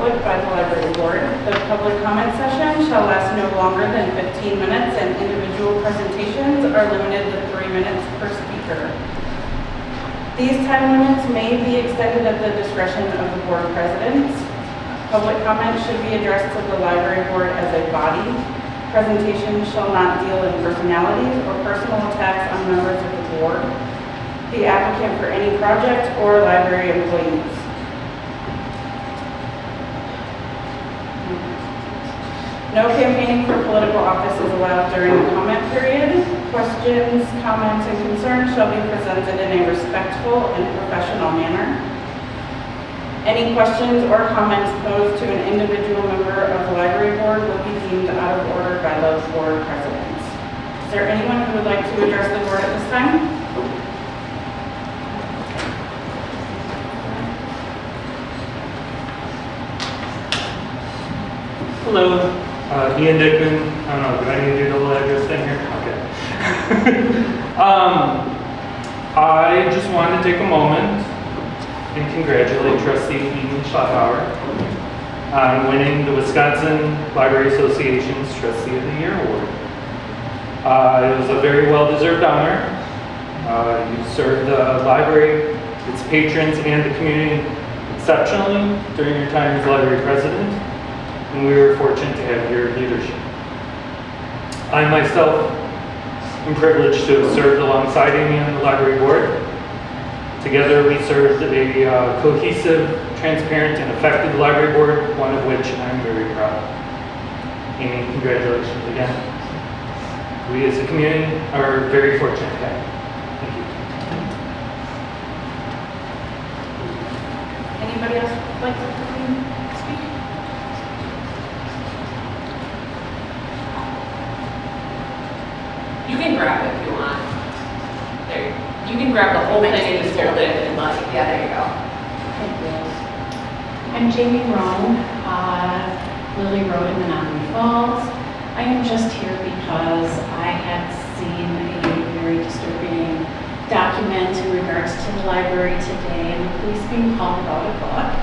public by the library board. The public comment session shall last no longer than 15 minutes and individual presentations are limited to 3 minutes per speaker. These time limits may be extended at the discretion of the board president. Public comment should be addressed to the library board as a body. Presentations shall not deal in personalities or personal attacks on members of the board, the applicant for any project, or library employees. No campaigning for political office is allowed during the comment period. Questions, comments, and concerns shall be presented in a respectful and professional manner. Any questions or comments posed to an individual member of the library board will be deemed out of order by the board president. Is there anyone who would like to address the board at this time? Hello. Ian Dickman. I don't know, do I need to do the whole address thing here? Okay. I just wanted to take a moment and congratulate Trustee Eden Schlafauer on winning the Wisconsin Library Association's Trustee of the Year Award. It was a very well-deserved honor. You served the library, its patrons, and the community exceptionally during your time as library president, and we were fortunate to have your leadership. I myself am privileged to have served alongside Amy on the library board. Together we served a cohesive, transparent, and effective library board, one of which I'm very proud of. Amy, congratulations again. We as a community are very fortunate to have you. Thank you. Anybody else like to speak? You can grab it if you want. There, you can grab the whole thing and just hold it if you'd like. Yeah, there you go. Thank you. I'm Jamie Roan, Lily Road in Menomonee Falls. I am just here because I had seen a very disturbing document in regards to the library today and the police being called about a book.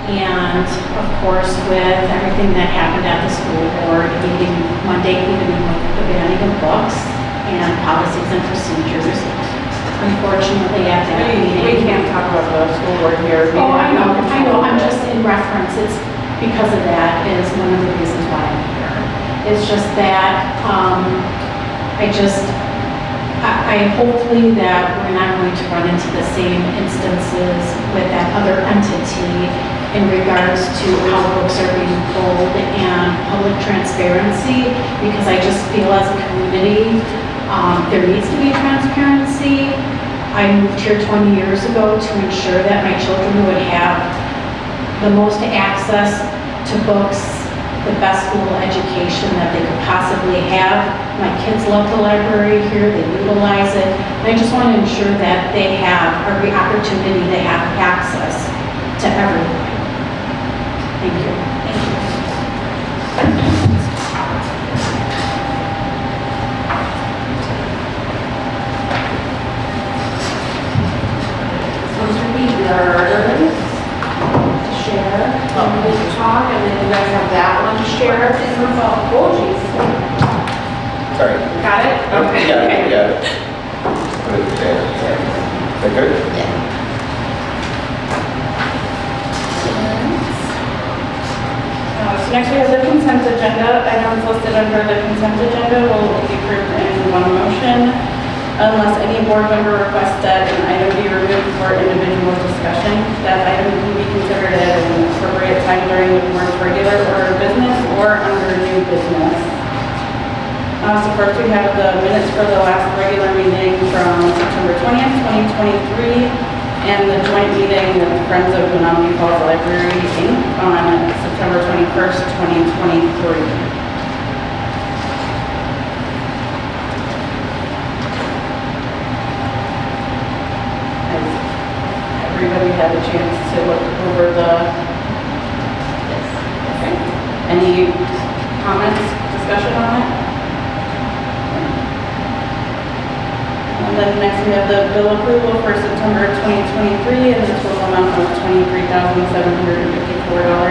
And of course, with everything that happened at the school board meeting Monday evening with the banning of books and policies and procedures, unfortunately at that meeting. We can't talk about the school board here. Oh, I know, I'm just in reference, it's because of that is one of the reasons why I'm here. It's just that, I hopefully that we're not going to run into the same instances with that other entity in regards to how books are being pulled and public transparency, because I just feel as a community, there needs to be transparency. I moved here 20 years ago to ensure that my children would have the most access to books, the best school education that they could possibly have. My kids love the library here, they utilize it. And I just want to ensure that they have every opportunity to have access to everything. Thank you. Those would be yours to share. This talk, and then you guys have that one to share. Oh, geez. Sorry. Got it? Okay. Yeah. Just put it there. Is that good? Yeah. So next we have the consent agenda. Items listed under the consent agenda will be approved in one motion unless any board member requests that an item be removed for individual discussion. That item can be considered at an appropriate time during the board's regular order of business or under new business. So first we have the minutes for the last regular meeting from September 20th, 2023. And the joint meeting with Friends of Menomonee Falls Library, Inc. on September 21st, 2023. Has everybody had a chance to look over the... Yes. Okay. Any comments, discussion on it? And then next we have the bill approval for September 2023 and the total amount of $23,754.75.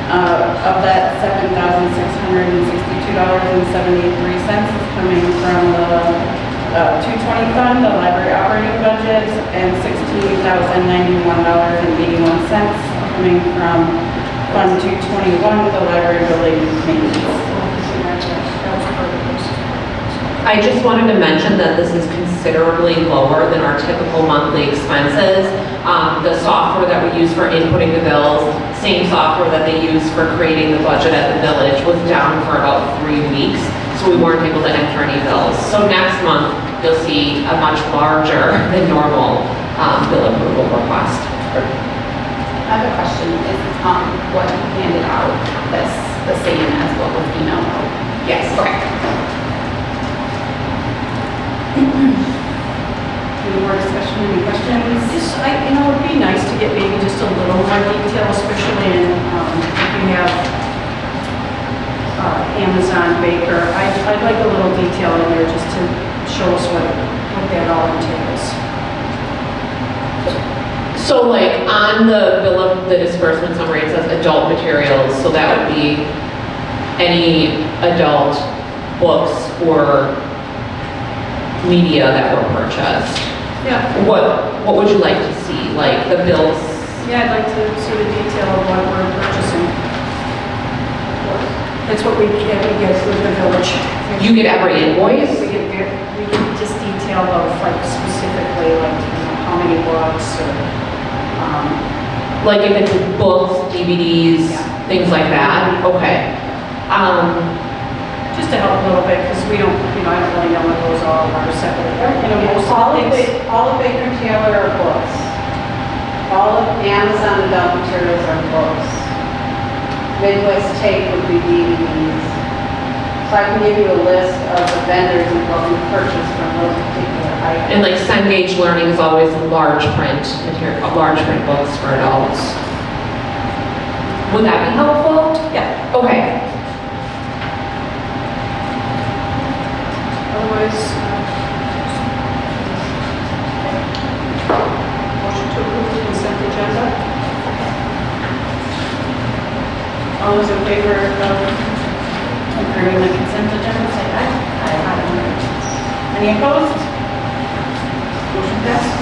Of that, $7,662.73 is coming from the 220 fund, the library operating budget, and $16,091.81 coming from Fund 221, the library building maintenance. I just wanted to mention that this is considerably lower than our typical monthly expenses. The software that we use for inputting the bills, same software that they use for creating the budget at the village, was down for about 3 weeks, so we weren't able to enter any bills. So next month, you'll see a much larger than normal bill approval request. I have a question. Is what you handed out this the same as what was emailed out? Yes. Okay. Any more discussion, any questions? It would be nice to get maybe just a little more detail, especially in, if you have Amazon Baker. I'd like a little detail in there just to show us what that all entails. So like on the bill of the disbursement summary, it says adult materials, so that would be any adult books or media that were purchased. Yeah. What would you like to see? Like the bills? Yeah, I'd like to see the detail of what we're purchasing. That's what we get with the village. You get every invoice? We get just detail of like specifically like how many books or, Like if it's books, DVDs, Yeah. things like that? Okay. just to help a little bit, because we don't, I don't really know what those all are separate. Most All of of the things. All of Baker Taylor are books. All of Amazon adult materials are books. Midwest Tape would be DVDs. So I can give you a list of the vendors and what we purchased from those particular items. And like Cengage Learning is always large print material, large print books for adults. Would that be helpful? Yeah. Okay. Otherwise, motion to approve the consent agenda. All those in favor of approving the consent agenda, say aye. Aye. Any opposed? Motion passed.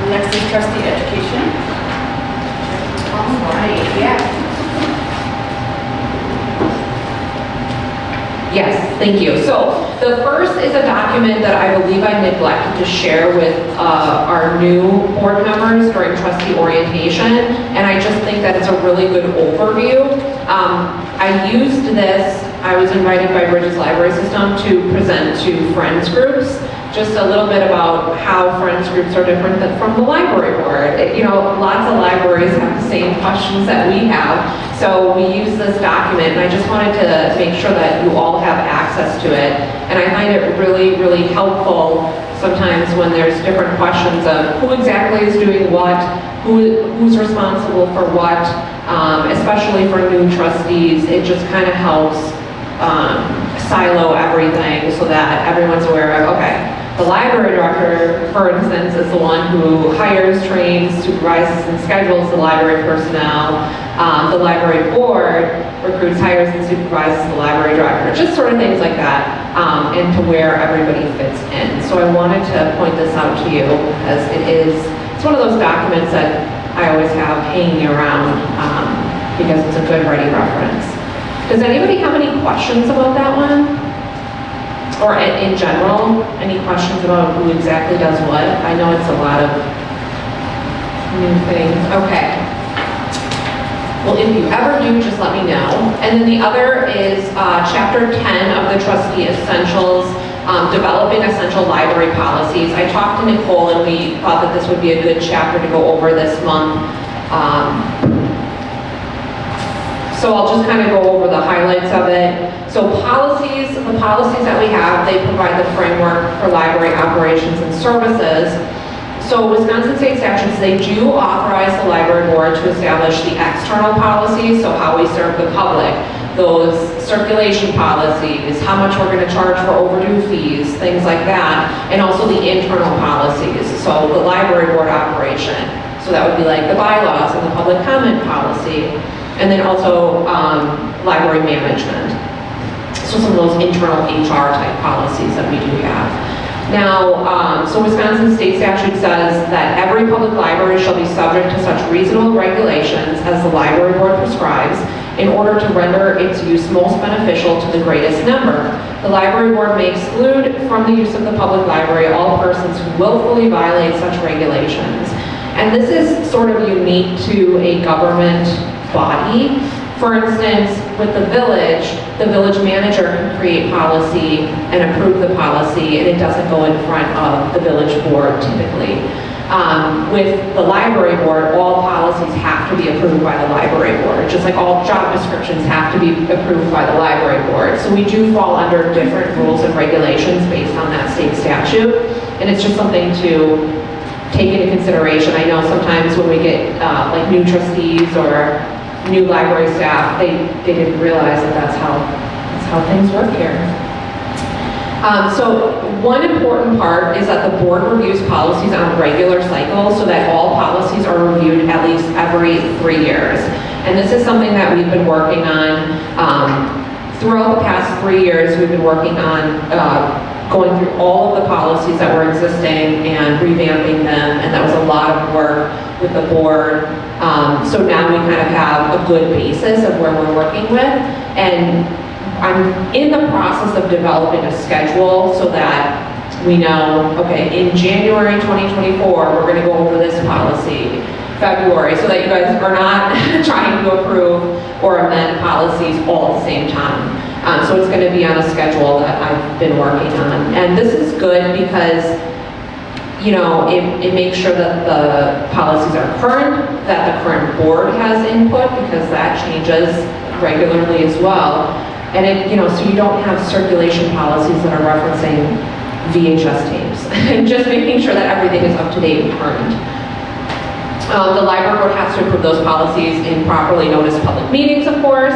Next is trustee education. All right, yeah. Yes, thank you. So the first is a document that I believe I neglected to share with our new board members during trustee orientation, and I just think that it's a really good overview. I used this, I was invited by Bridges Library System to present to Friends groups, just a little bit about how Friends groups are different from the library board. Lots of libraries have the same questions that we have, so we use this document, and I just wanted to make sure that you all have access to it. And I find it really, really helpful sometimes when there's different questions of who exactly is doing what, who's responsible for what, especially for new trustees. It just kind of helps silo everything so that everyone's aware of, okay, the library director, for instance, is the one who hires, trains, supervises, and schedules the library personnel. The library board recruits, hires, and supervises the library director. Just sort of things like that, and to where everybody fits in. So I wanted to point this out to you as it's one of those documents that I always have hanging around because it's a good ready reference. Does anybody have any questions about that one? Or in general, any questions about who exactly does what? I know it's a lot of new things. Okay. Well, if you ever do, just let me know. And then the other is Chapter 10 of the Trustee Essentials, Developing Essential Library Policies. I talked to Nicole and we thought that this would be a good chapter to go over this month. So I'll just kind of go over the highlights of it. So policies, the policies that we have, they provide the framework for library operations and services. So Wisconsin state statutes, they do authorize the library board to establish the external policies, so how we serve the public. those circulation policies, how much we're gonna charge for overdue fees, things like that, and also the internal policies, so the library board operation. So that would be like the bylaws and the public comment policy, and then also library management. So some of those internal HR type policies that we do have. Now, so Wisconsin state statute says that every public library shall be subject to such reasonable regulations as the library board prescribes in order to render its use most beneficial to the greatest number. The library board may exclude from the use of the public library all persons who willfully violate such regulations. And this is sort of unique to a government body. For instance, with the village manager can create policy and approve the policy, and it doesn't go in front of the village board typically. With the library board, all policies have to be approved by the library board, just like all job descriptions have to be approved by the library board. So we do fall under different rules and regulations based on that state statute, and it's just something to take into consideration. I know sometimes when we get like new trustees or new library staff, they didn't realize that that's how things work here. So one important part is that the board reviews policies on a regular cycle so that all policies are reviewed at least every 3 years. And this is something that we've been working on throughout the past 3 years. We've been working on going through all of the policies that were existing and revamping them, and that was a lot of work with the board. So now we kind of have a good basis of where we're working with, and I'm in the process of developing a schedule so that we know, okay, in January 2024, we're going to go over this policy, February, so that you guys are not trying to approve or amend policies all at the same time. So it's going to be on a schedule that I've been working on. And this is good because, you know, it makes sure that the policies are current, that the current board has input, because that changes regularly as well. And it, you know, so you don't have circulation policies that are referencing VHS tapes. And just making sure that everything is up to date and current. The library board has to approve those policies in properly noticed public meetings, of course.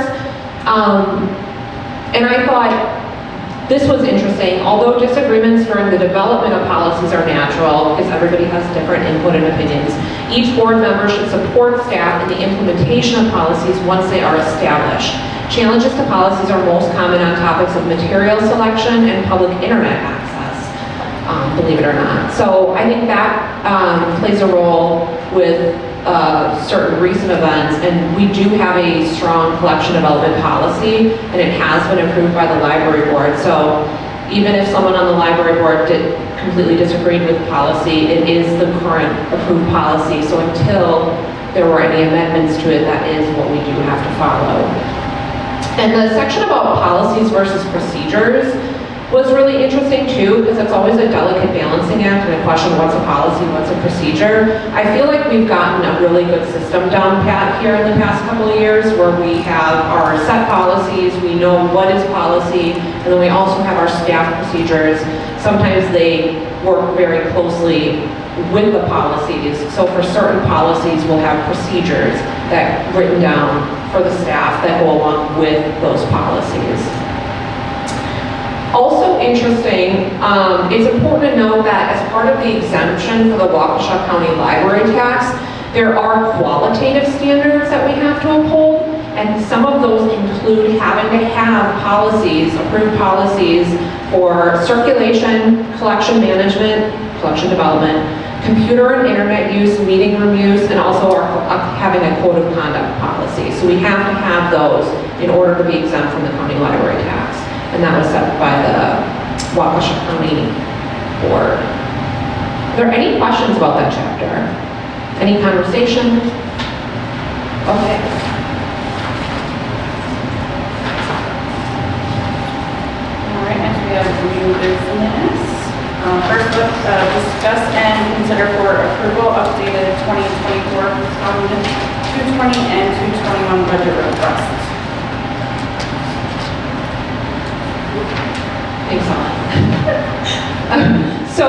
And I thought this was interesting. Although disagreements during the development of policies are natural, because everybody has different input and opinions, each board member should support staff in the implementation of policies once they are established. Challenges to policies are most common on topics of material selection and public internet access, believe it or not. So I think that plays a role with certain recent events, and we do have a strong collection development policy, and it has been approved by the library board. So even if someone on the library board completely disagreed with the policy, it is the current approved policy. So until there were any amendments to it, that is what we do have to follow. And the section about policies versus procedures was really interesting too, because it's always a delicate balancing act and a question, what's a policy, what's a procedure. I feel like we've gotten a really good system down pat here in the past couple of years, where we have our set policies, we know what is policy, and then we also have our staff procedures. Sometimes they work very closely with the policies. So for certain policies, we'll have procedures that written down for the staff that go along with those policies. Also interesting, it's important to note that as part of the exemption for the Waukesha County library tax, there are qualitative standards that we have to uphold, and some of those include having to have policies, approved policies for circulation, collection management, collection development, computer and internet use, meeting room use, and also having a code of conduct policy. So we have to have those in order to be exempt from the county library tax. And that was set by the Waukesha County Board. Are there any questions about that chapter? Any conversation? Okay. All right, next we have new business. First, discuss and consider for approval updated 2024 Fund 220 and 221 budget requests. Thanks, Ellen. So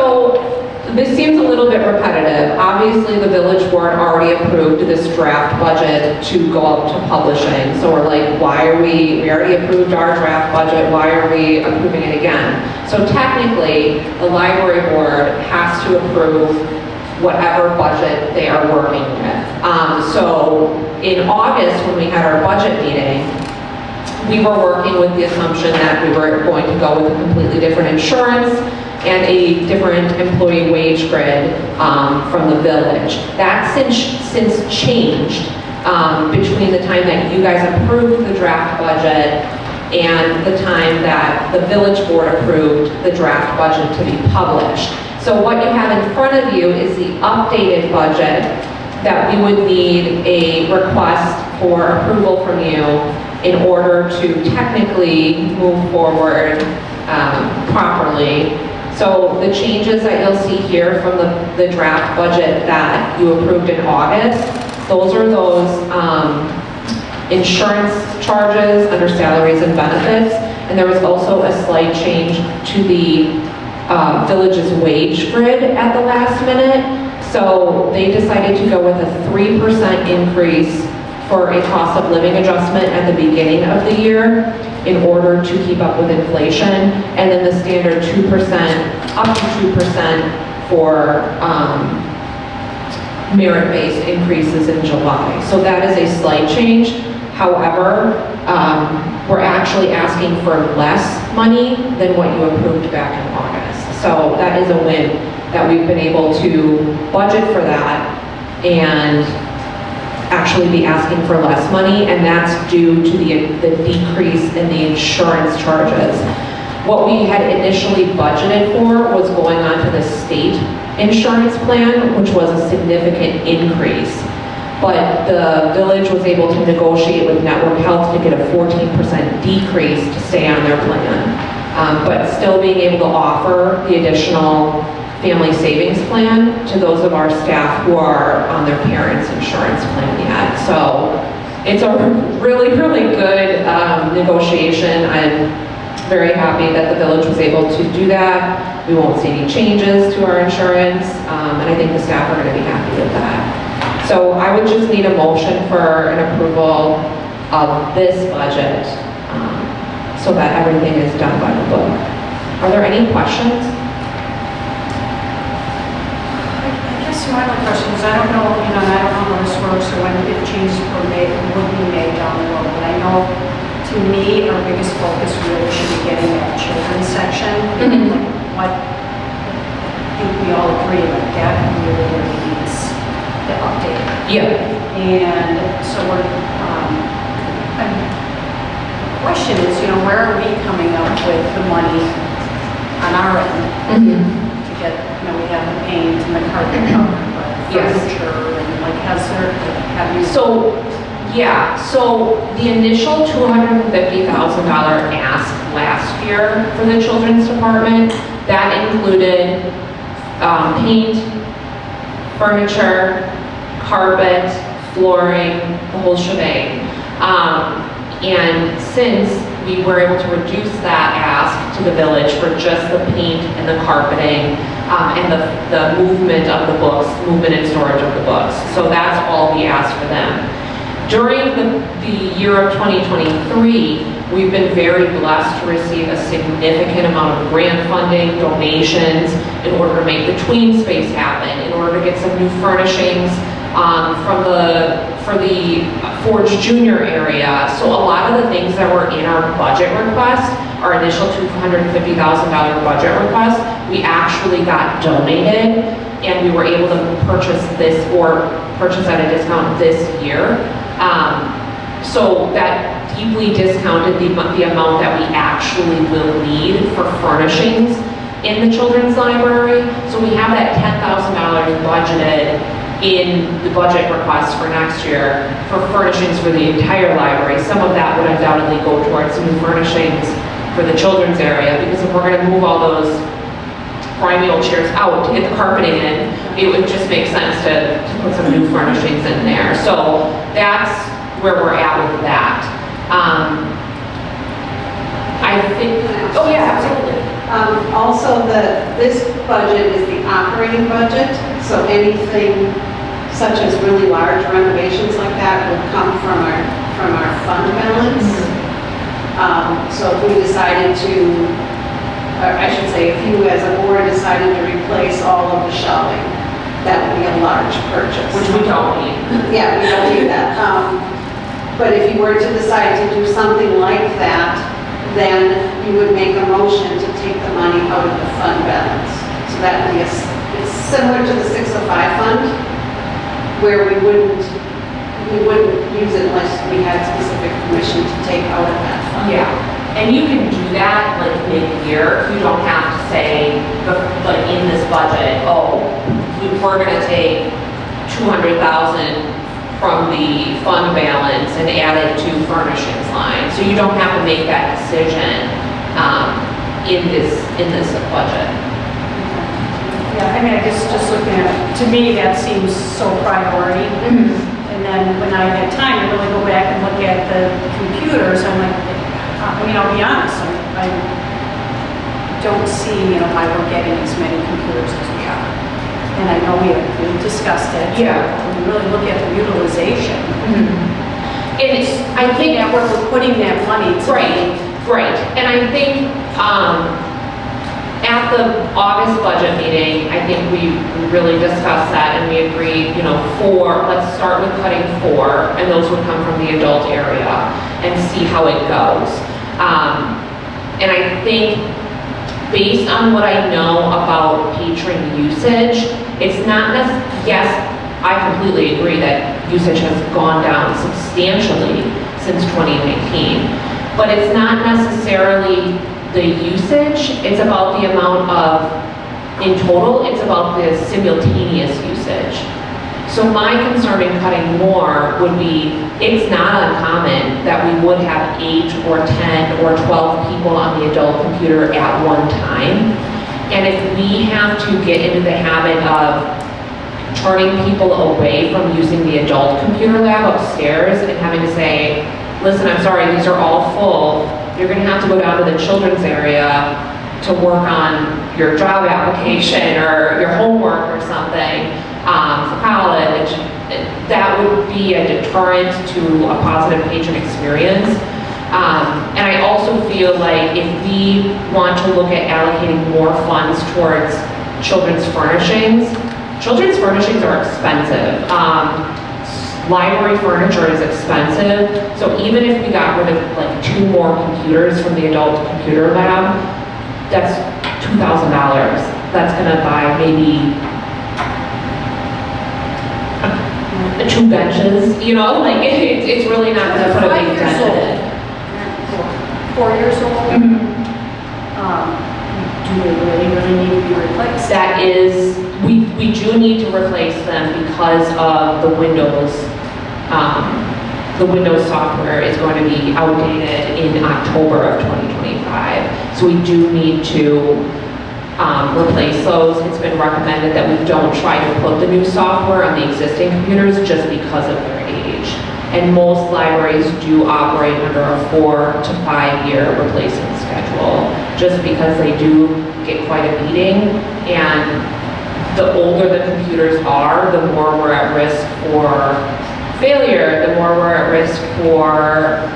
this seems a little bit repetitive. Obviously, the village board already approved this draft budget to go out to publishing. So we're like, why are we already approved our draft budget, why are we approving it again? So technically, the library board has to approve whatever budget they are working with. So in August, when we had our budget meeting, we were working with the assumption that we were going to go with a completely different insurance and a different employee wage grid from the village. That's since changed between the time that you guys approved the draft budget and the time that the village board approved the draft budget to be published. So what you have in front of you is the updated budget that we would need a request for approval from you in order to technically move forward properly. So the changes that you'll see here from the draft budget that you approved in August, those are those insurance charges under salaries and benefits. And there was also a slight change to the village's wage grid at the last minute. So they decided to go with a 3% increase for a cost of living adjustment at the beginning of the year in order to keep up with inflation, and then the standard 2%, up to 2% for merit-based increases in July. So that is a slight change. However, we're actually asking for less money than what you approved back in August. So that is a win that we've been able to budget for that and actually be asking for less money, and that's due to the decrease in the insurance charges. What we had initially budgeted for was going on to the state insurance plan, which was a significant increase. But the village was able to negotiate with Network Health to get a 14% decrease to stay on their plan. But still being able to offer the additional family savings plan to those of our staff who are on their parents' insurance plan yet. So it's a really, really good negotiation. I'm very happy that the village was able to do that. We won't see any changes to our insurance, and I think the staff are going to be happy with that. So I would just need a motion for an approval of this budget so that everything is done by the book. Are there any questions? My other question is, I don't know, I don't know how this works or when if changes would be made down the road, but I know, to me, our biggest focus really should be getting that children's section. What I think we all agree that that really needs the update. Yeah. And so we're, the question is, where are we coming up with the money on our end? To get, we have the paint and the carpet cover, but furniture and like, have you? So the initial $250,000 ask last year for the children's department, that included paint, furniture, carpet, flooring, the whole shebang. And since we were able to reduce that ask to the village for just the paint and the carpeting and the movement of the books, movement and storage of the books. So that's all we asked for them. During the year of 2023, we've been very blessed to receive a significant amount of grant funding, donations, in order to make the tween space happen, in order to get some new furnishings for the Forge Junior area. So a lot of the things that were in our budget request, our initial $250,000 budget request, we actually got donated, and we were able to purchase at a discount this year. So that deeply discounted the amount that we actually will need for furnishings in the children's library. So we have that $10,000 budgeted in the budget request for next year for furnishings for the entire library. Some of that would undoubtedly go towards new furnishings for the children's area, because if we're going to move all those grimy old chairs out to get the carpeting in, it would just make sense to put some new furnishings in there. So that's where we're at with that. I think, oh yeah, absolutely. Also, this budget is the operating budget, so anything such as really large renovations like that would come from our fund balance. So if we decided to, or I should say, if you as a board decided to replace all of the shelving, that would be a large purchase. Which we don't need. Yeah, we don't need that. But if you were to decide to do something like that, then you would make a motion to take the money out of the fund balance. So that would be it's similar to the 605 fund, where we wouldn't use it unless we had specific permission to take out of that fund. Yeah, and you can do that like mid-year. You don't have to say, like in this budget, oh, we're gonna take 200,000 from the fund balance and add it to furnishings line. So you don't have to make that decision in this budget. Yeah, I mean, I guess just looking at it, to me, that seems so priority. And then when I had time to really go back and look at the computers, I'm like, I mean, I'll be honest, I don't see, why we're getting as many computers as we are. And I know we discussed it. Yeah. When you really look at the utilization. And I think Yeah, where we're putting that money to. Right. And I think at the August budget meeting, I think we really discussed that and we agreed, let's start with cutting 4, and those would come from the adult area and see how it goes. And I think based on what I know about patron usage, it's not yes, I completely agree that usage has gone down substantially since 2019, but it's not necessarily the usage, it's about the amount of, in total, it's about the simultaneous usage. So my concern in cutting more would be, it's not uncommon that we would have 8 or 10 or 12 people on the adult computer at one time. And if we have to get into the habit of turning people away from using the adult computer lab upstairs and having to say, listen, I'm sorry, these are all full. You're gonna have to go down to the children's area to work on your job application or your homework or something for college. That would be a deterrent to a positive patron experience. And I also feel like if we want to look at allocating more funds towards children's furnishings are expensive. Library furniture is expensive, so even if we got rid of like 2 more computers from the adult computer lab, that's $2,000. That's gonna buy maybe 2 benches, it's really not gonna put a big dent in it. 4 years old. Do they really need to be replaced? That is, we do need to replace them because of the Windows. The Windows software is going to be outdated in October of 2025. So we do need to replace those. It's been recommended that we don't try to put the new software on the existing computers just because of their age. And most libraries do operate under a 4 to 5 year replacement schedule, just because they do get quite a beating. And the older the computers are, the more we're at risk for failure, the more we're at risk for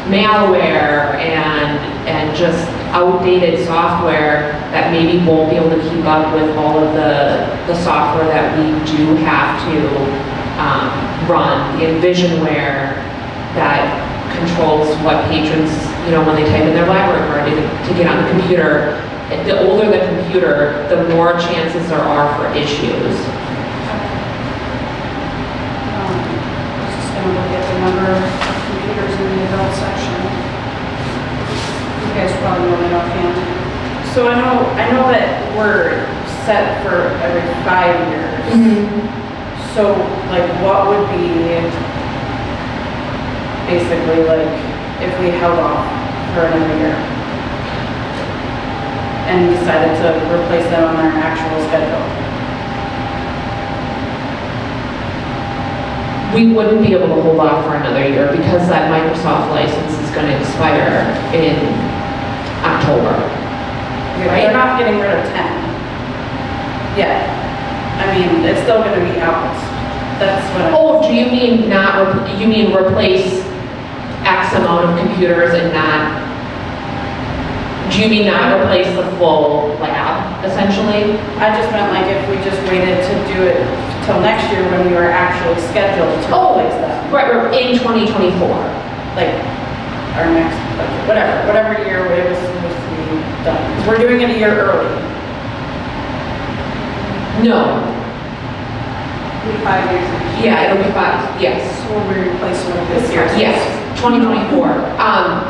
malware and just outdated software that maybe won't be able to keep up with all of the software that we do have to run. The Envisionware that controls what patrons, when they type in their library card to get on the computer. The older the computer, the more chances there are for issues. Look at the number of computers in the adult section. You guys probably know that offhand. So I know that we're set for every 5 years. So like what would be basically like if we held off for another year and decided to replace them on their actual schedule? We wouldn't be able to hold off for another year because that Microsoft license is going to expire in October. They're not getting rid of 10. Yeah. I mean, it's still gonna be out. That's what. Oh, do you mean you mean replace X amount of computers and not, do you mean not replace the full lab, essentially? I just meant like if we just waited to do it till next year when we were actually scheduled to replace them. Right, in 2024. Like, our next budget, whatever year it was supposed to be done. 'Cause we're doing it a year early. No, 5 years. yeah, it'll be 5, yes. So we'll be replacing with this year. Yes, 2024.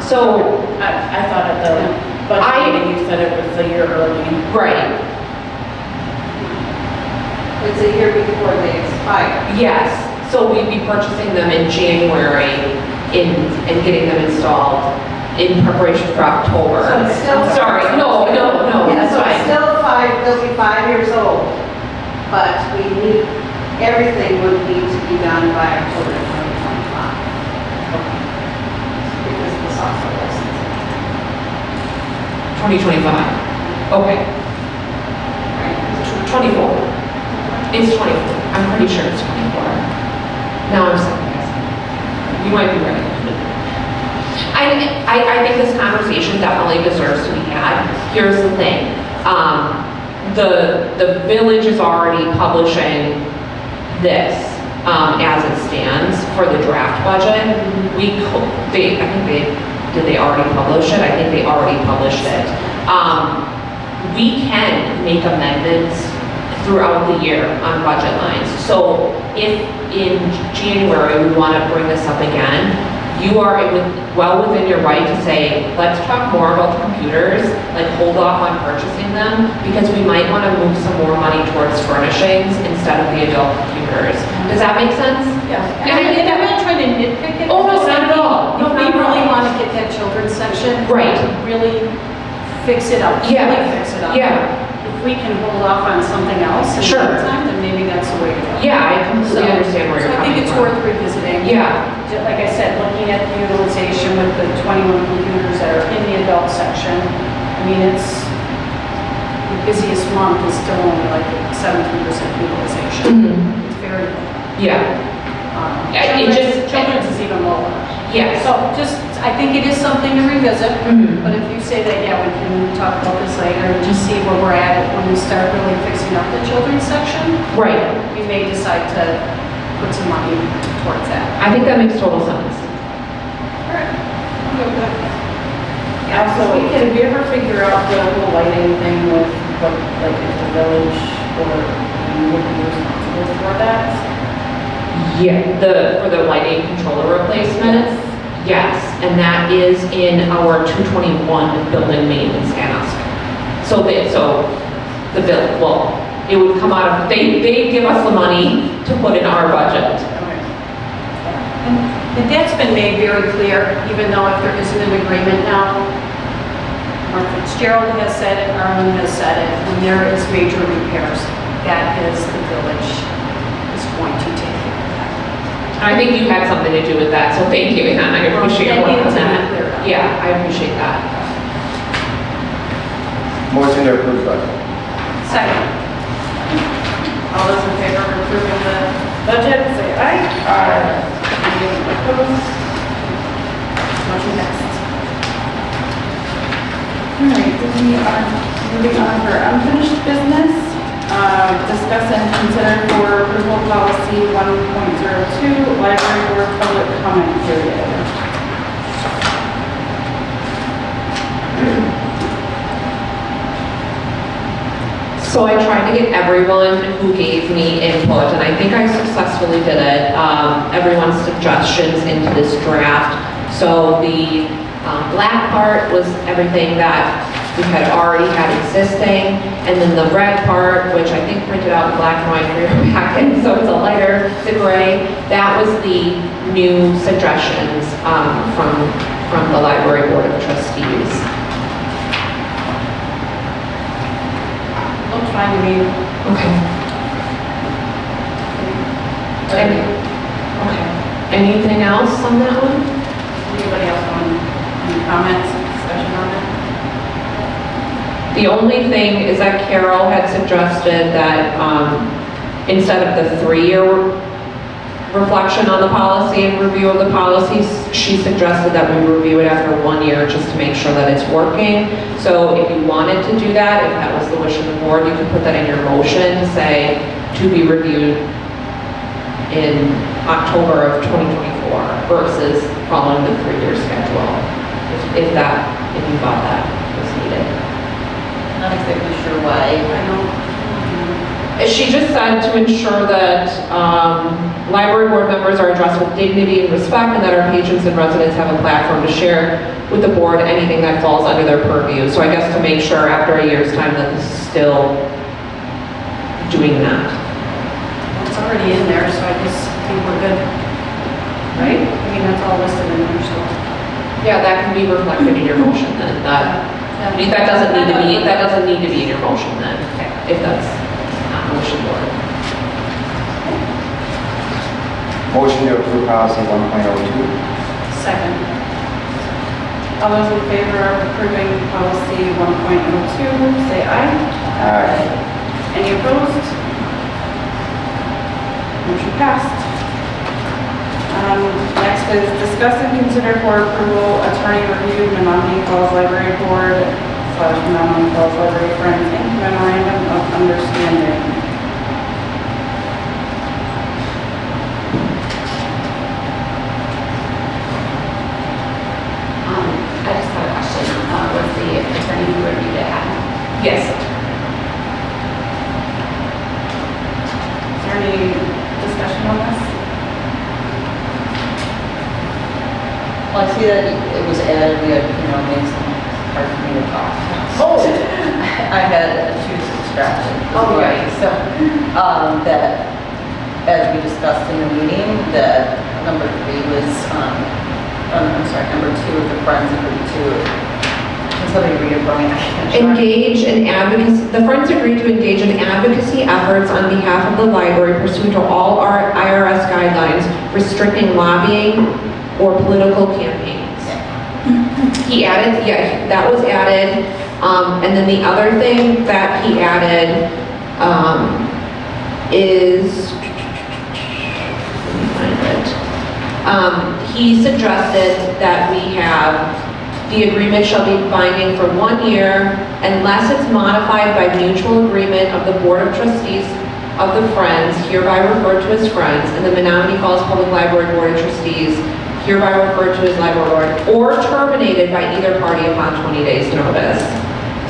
So, I thought at the budget meeting you said it was a year early. right, It's a year before they expire. yes. So we'd be purchasing them in January and getting them installed in preparation for October. So it's still- Sorry, no, Yeah, that's so it's fine. still 5, they'll be 5 years old, but we need, everything would need to be done by October 2025. Because of the software license. 2025. Okay. 24. It's 24. I'm pretty sure it's 24. Now I'm second guessing. You might be right. I think this conversation definitely deserves to be had. Here's the thing. The village is already publishing this as it stands for the draft budget. Did they already publish it? I think they already published it. We can make amendments throughout the year on budget lines. So if in January we want to bring this up again, you are well within your right to say, let's talk more about the computers, like hold off on purchasing them, because we might want to move some more money towards furnishings instead of the adult computers. Does that make sense? Yeah, and I'm not trying to nitpick it. Oh, no, not at all. But No, we not at really all. want to get that children's section. Right. Really fix it up. Yeah. Really fix it up. Yeah. If we can hold off on something else in the Sure. meantime, then maybe that's the way to go. Yeah, I completely understand where So you're I think coming it's from. worth revisiting. Yeah, Like I said, looking at the utilization with the 21 computers that are in the adult section, I mean, it's, the busiest month is still only like 17% utilization. Mhm. It's very low. yeah, Children's is even lower. yes. So just, I think it is something to revisit, Mhm. but if you say that, yeah, we can talk about this later and just see where we're at when we start really fixing up the children's section, Right, we may decide to put some money towards that. I think that makes total sense. Also, did we ever figure out the whole lighting thing with, what, like, if the village or you would be responsible for that? Yeah, for the lighting controller replacement? Yes, and that is in our 221 building maintenance ask. So the bill, well, it would come out of, they give us the money to put in our budget. Okay. And that's been made very clear, even though if there isn't an agreement now, Mark Fitzgerald has said it, Arlen has said it, when there is major repairs, that is the village is going to take care of that. I think you had something to do with that, so thank you, and I appreciate your That work on needed to be that. cleared up. Yeah, I appreciate that. Motion to approve budget. Second. All those in favor of approving the budget, say aye. Aye. Any opposed? Motion passed. All right, we are moving on for unfinished business. Discuss and consider for approval policy 1.02, library board public comment period. So I tried to get everyone who gave me input, and I think I successfully did it, everyone's suggestions into this draft. So the black part was everything that we had already had existing, and then the red part, which I think printed out in black and white for your packet, so it's a lighter, the gray, that was the new suggestions from the library board of trustees. Looks fine to me. Okay. Okay. Anything else on that one? Anybody else want any comments, discussion on it? The only thing is that Carol had suggested that instead of the 3-year reflection on the policy and review of the policies, she suggested that we review it after 1 year just to make sure that it's working. So if you wanted to do that, if that was the wish of the board, you could put that in your motion, say to be reviewed in October of 2024 versus following the 3-year schedule, if you thought that was needed. Not exactly sure why. I don't, She just said to ensure that library board members are addressed with dignity and respect, and that our patrons and residents have a platform to share with the board anything that falls under their purview. So I guess to make sure after a year's time that this is still doing that. it's already in there, so I just think we're good. Right? I mean, that's all listed in there, so. Yeah, that can be reflected in your motion then. That doesn't need to be in your motion then, if that's not motion board. Motion to approve policy 1.02. Second. All those in favor of approving policy 1.02, say aye. Aye. Any opposed? Motion passed. Next is discuss and consider for approval attorney review Menomonee Falls Library Board / Menomonee Falls Library Friends Inc. Memorandum of Understanding. I just had a question. Was the attorney who reviewed it at? Yes. Is there any discussion on this? Well, I see that it was added, we had, made some hard for me to talk. Oh. I had a tooth extracted. Oh, right. So, that, as we discussed in the meeting, that number 3 was, number 2 of the Friends agreed to. Can somebody read it for me? I can't. Engage in advocacy, the Friends agreed to engage in advocacy efforts on behalf of the library pursuant to all our IRS guidelines restricting lobbying or political campaigns. He added, yeah, that was added, and then the other thing that he added is, let me find it. He suggested that we have, the agreement shall be binding for 1 year unless it's modified by mutual agreement of the Board of Trustees of the Friends, hereby referred to as Friends, and the Menomonee Falls Public Library Board of Trustees, hereby referred to as library board, or terminated by either party upon 20 days notice.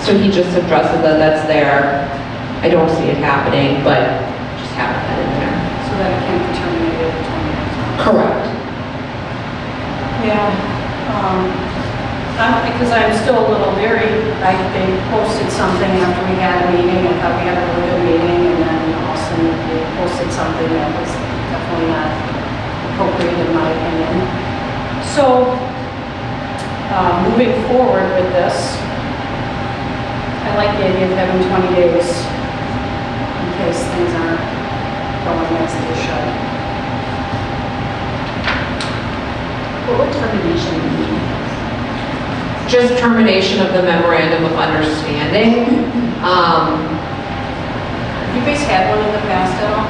So he just suggested that that's there. I don't see it happening, but just have that in there. So that it can't be terminated at 20 days. Correct. Yeah, because I'm still a little leery. They posted something after we had a meeting. I thought we had a really good meeting, and then all of a sudden they posted something that was definitely not appropriate in my opinion. So, moving forward with this, I like the idea of having 20 days in case things aren't going as they should. What would termination mean? Just termination of the memorandum of understanding. Have you guys had one in the past at all?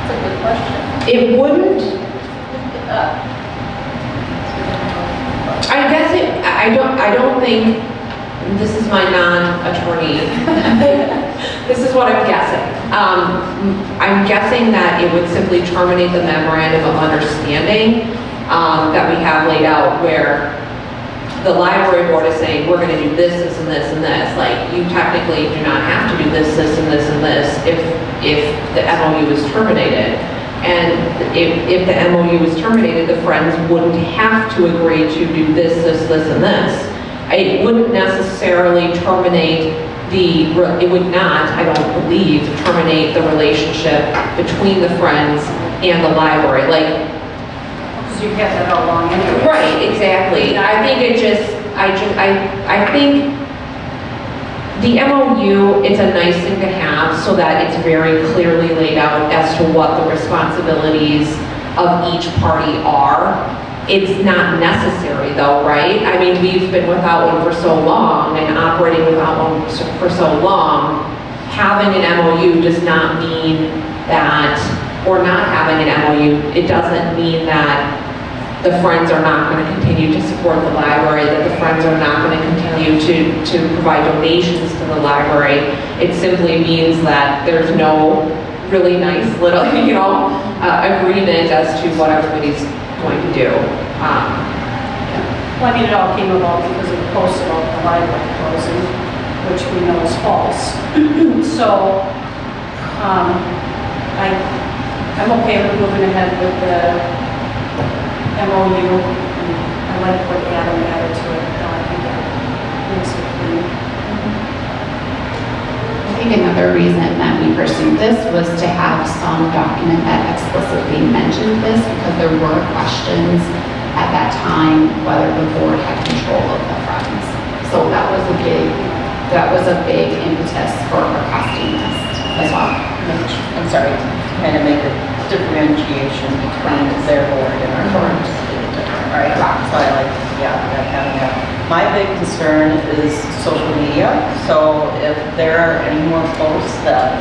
That's a good question. It wouldn't, I guess it, I don't think, this is my non-attorney, this is what I'm guessing. I'm guessing that it would simply terminate the memorandum of understanding that we have laid out, where the library board is saying, we're gonna do this, this, and this, and this. Like, you technically do not have to do this, this, and this, and this if the MOU is terminated. And if the MOU is terminated, the Friends wouldn't have to agree to do this, this, this, and this. It wouldn't necessarily terminate it would not, I don't believe, terminate the relationship between the Friends and the library. Like, Because you've had that all along anyway. right, exactly. I think it just, I think the MOU, it's a nice thing to have so that it's very clearly laid out as to what the responsibilities of each party are. It's not necessary though, right? I mean, we've been without one for so long and operating without one for so long. Having an MOU does not mean that, or not having an MOU, it doesn't mean that the Friends are not going to continue to support the library, that the Friends are not going to continue to provide donations to the library. It simply means that there's no really nice little, agreement as to what everybody's going to do. Well, I mean, it all came about because of the post about the library closing, which we know is false. So, I'm okay with moving ahead with the MOU, and I like what Adam added to it. I think that makes it clean. I think another reason that we pursued this was to have some document that explicitly mentioned this, because there were questions at that time whether the board had control of the Friends. So that was a big impetus for requesting this as well. I'm sorry, to kind of make a differentiation between their board and our board. Right, so I like, that kind of, My big concern is social media, so if there are any more posts that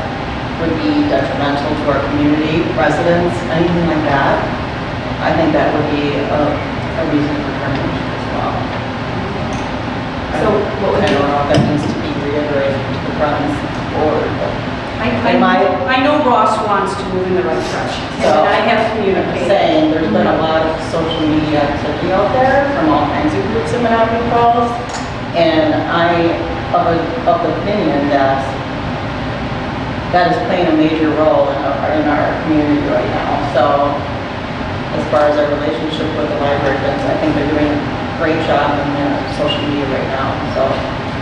would be detrimental to our community, residents, anything like that, I think that would be a reason for termination as well. So what would I don't know if that needs to be reiterated to the Friends board, but I know Ross wants to move in the right direction, So, and I have I'm communicated. saying there's been a lot of social media activity out there from all kinds of groups in Menomonee Falls, and I of the opinion that that is playing a major role in our community right now. So as far as our relationship with the library friends, I think they're doing a great job in their social media right now. So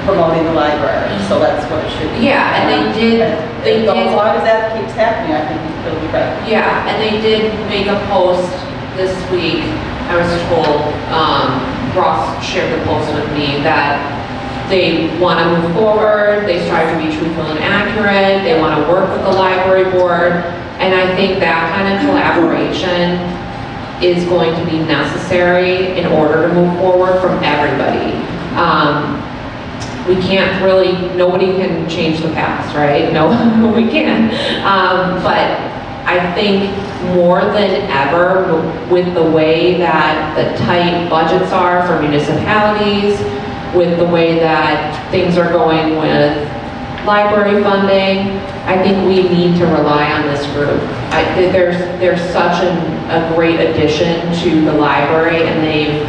promoting the library, so that's what it should be. Yeah, and As long as that keeps happening, I think it'll be better. Yeah, and they did make a post this week. I was told, Ross shared the post with me, that they want to move forward, they strive to be truthful and accurate, they want to work with the library board, and I think that kind of collaboration is going to be necessary in order to move forward from everybody. We can't really, nobody can change the past, right? No, we can't. But I think more than ever, with the way that the tight budgets are for municipalities, with the way that things are going with library funding, I think we need to rely on this group. There's such a great addition to the library, and they've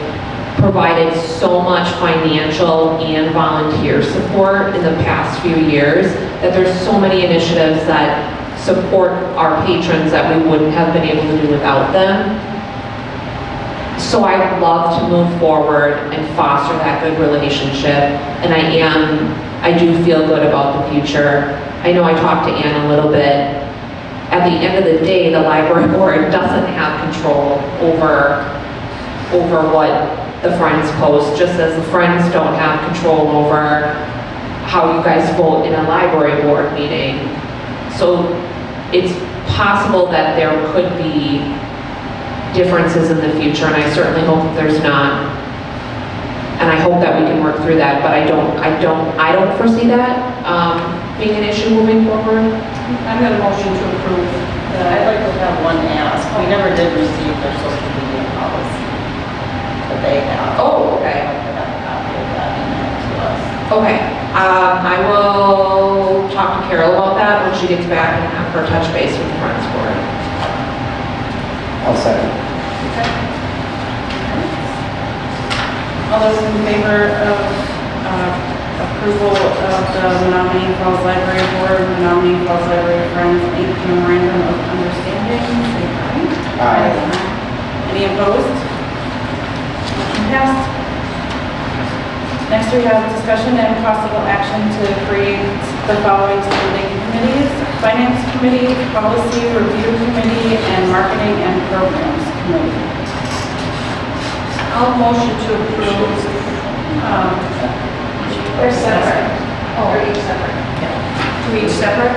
provided so much financial and volunteer support in the past few years, that there's so many initiatives that support our patrons that we wouldn't have been able to do without them. So I'd love to move forward and foster that good relationship, and I do feel good about the future. I know I talked to Ann a little bit. At the end of the day, the library board doesn't have control over what the Friends post, just as the Friends don't have control over how you guys vote in a library board meeting. So it's possible that there could be differences in the future, and I certainly hope that there's not. And I hope that we can work through that, but I don't foresee that being an issue moving forward. I'm going to motion to approve. I'd like to have one ask. We never did receive their social media policy that they have. Oh, okay. I'd like to have a copy of that emailed to us. Okay, I will talk to Carol about that when she gets back and have her touch base with the Friends board. I'll second. All those in favor of approval of the Menomonee Falls Library Board, Menomonee Falls Library Friends, Inc. Memorandum of Understanding, say aye. Aye. Any opposed? Motion passed. Next, we have discussion and possible action to create the following standing committees: Finance Committee, Policy Review Committee, and Marketing and Programs Committee. I'll motion to approve. They're separate. Oh, they're each separate. To each separate?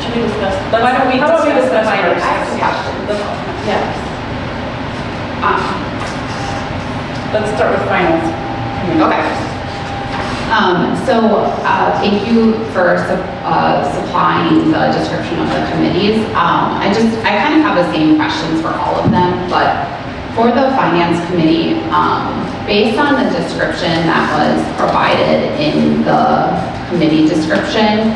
To should we discuss? Why don't we How about we discuss discuss the first? finance? I have some questions. Yeah, Um, let's start with finance. Okay. Thank you for supplying the description of the committees. I kind of have the same questions for all of them, but for the finance committee, based on the description that was provided in the committee description,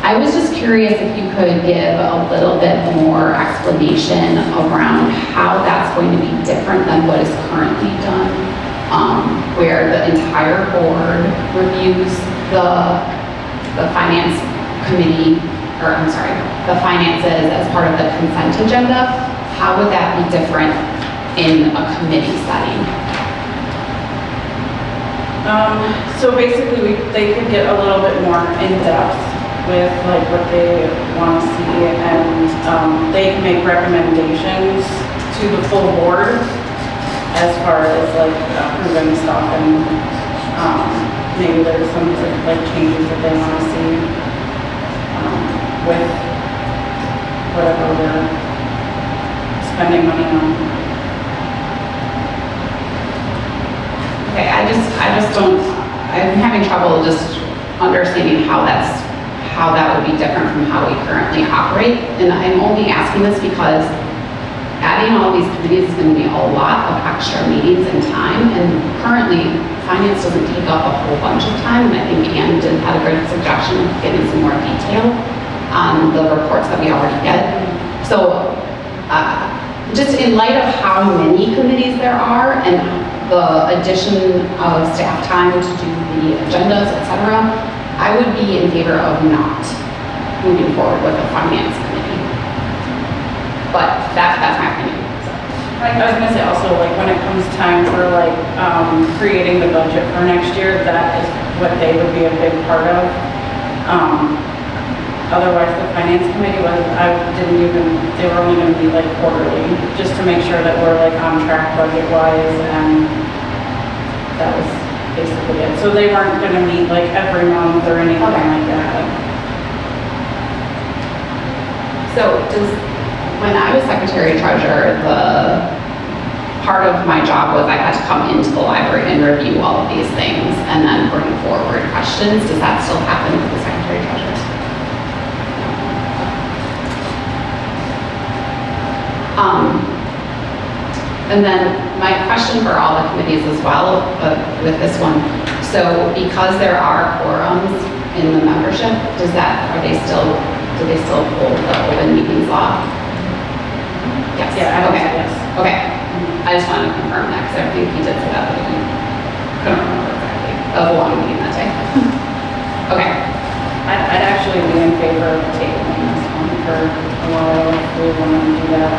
I was just curious if you could give a little bit more explanation around how that's going to be different than what is currently done, where the entire board reviews the finance committee, or I'm sorry, the finances as part of the consent agenda. How would that be different in a committee setting? So basically, they could get a little bit more in depth with like what they want to see, and they can make recommendations to the full board as far as like approving stuff, and maybe there's some like changes that they want to see with whatever we're spending money on. Okay, I just don't, I'm having trouble just understanding how that would be different from how we currently operate. And I'm only asking this because adding all these committees is going to be a lot of extra meetings and time. And currently, finance doesn't take up a whole bunch of time. And I think Ann had a great suggestion of getting some more detail on the reports that we already get. So just in light of how many committees there are and the addition of staff time to do the agendas, etc., I would be in favor of not moving forward with a finance committee. But that's my opinion. I was gonna say also, like, when it comes time for like creating the budget for next year, that is what they would be a big part of. Otherwise, the finance committee they were only gonna be like quarterly, just to make sure that we're like on track budget-wise, and that was basically it. So they weren't gonna meet like every month or anything like that. So when I was secretary treasurer, the part of my job was I had to come into the library and review all of these things and then bring forward questions. Does that still happen with the secretary treasurer? And then my question for all the committees as well, with this one. So because there are quorums in the membership, do they still hold the open meetings law? Yes. Yeah, I would Okay. say yes. Okay. I just wanted to confirm that because I think he did say that, but I couldn't remember exactly. That was a long meeting that day. Okay. I'd actually be in favor of tabling this one for a while if we want to do that.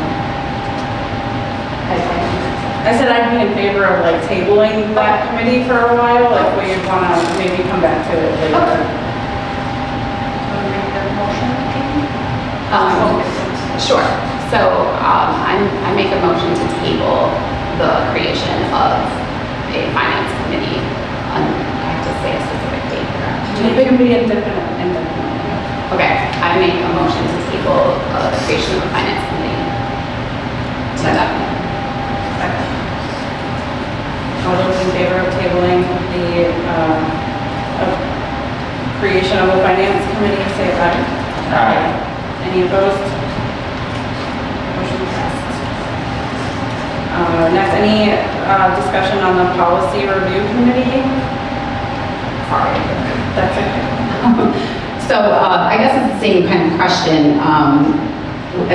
I said I'd be in favor of like tabling that committee for a while if we want to maybe come back to it later. Okay. Sure. So I make a motion to table the creation of a finance committee. I have to say a specific date here. It can be indefinite. Okay, I make a motion to table the creation of a finance committee. All those in favor of tabling the creation of a finance committee, say aye. Aye. Any opposed? Motion passed. Next, any discussion on the policy review committee? Sorry. That's okay. So I guess it's the same kind of question.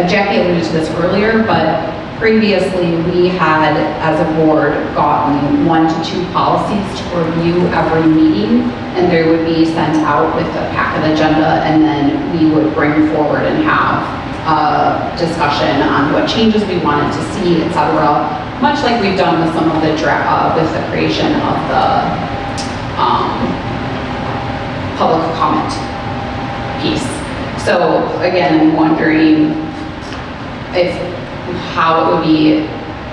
Jackie alluded to this earlier, but previously we had, as a board, gotten 1 to 2 policies to review every meeting, and they would be sent out with a packet agenda, and then we would bring forward and have a discussion on what changes we wanted to see, etc. Much like we've done with some of the with the creation of the public comment piece. So again, I'm wondering how it would be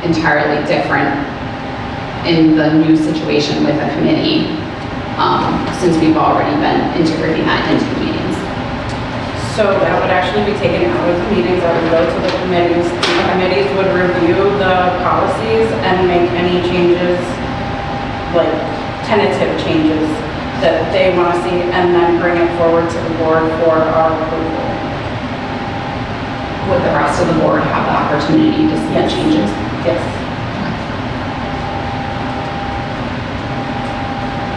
entirely different in the new situation with a committee, since we've already been integrating that into meetings. So that would actually be taken out of the meetings, that would go to the committees. The committees would review the policies and make any changes, like tentative changes that they want to see, and then bring it forward to the board for our approval. Would the rest of the board have the opportunity to see the Yes. changes? Yes.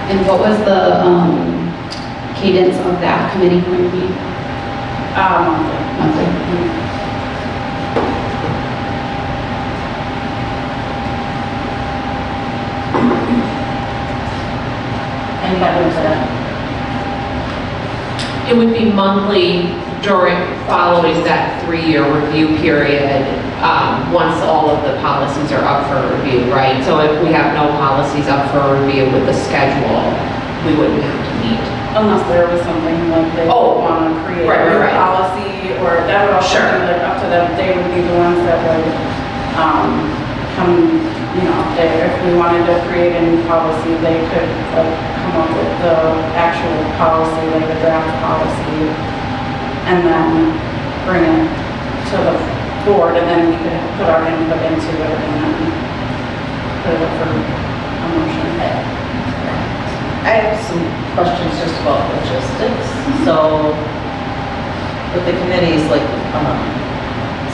And what was the cadence of that committee going to be? Monthly. Monthly? And that was that. It would be monthly following that 3-year review period, once all of the policies are up for review, right? So if we have no policies up for review with the schedule, we wouldn't have to meet. Unless there was something like they Oh, want to create right, a new right. policy, or that would also Sure. be like up to them. They would be the ones that would come, if we wanted to create a new policy, they could like come up with the actual policy, like the draft policy, and then bring it to the board, and then we could put our input into it and then put it up for a motion. I have some questions just about logistics. So with the committees, like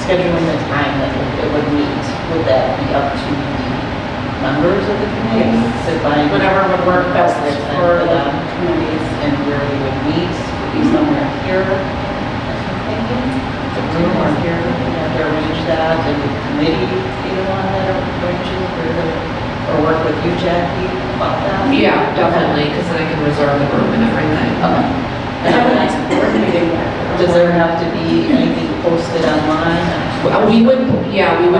scheduling the time that it would meet, would that be up to the members of the committee to find Whatever would work best appropriate time for the them committees. and where we would meet? Would be somewhere here, I'm thinking, the room or here, we have to arrange that, and the committee be the one that arranges or work with you, Jackie, about that? Yeah, definitely, because then I can reserve the room and everything. Okay. Have a nice board meeting. Does there have to be anything posted online? We would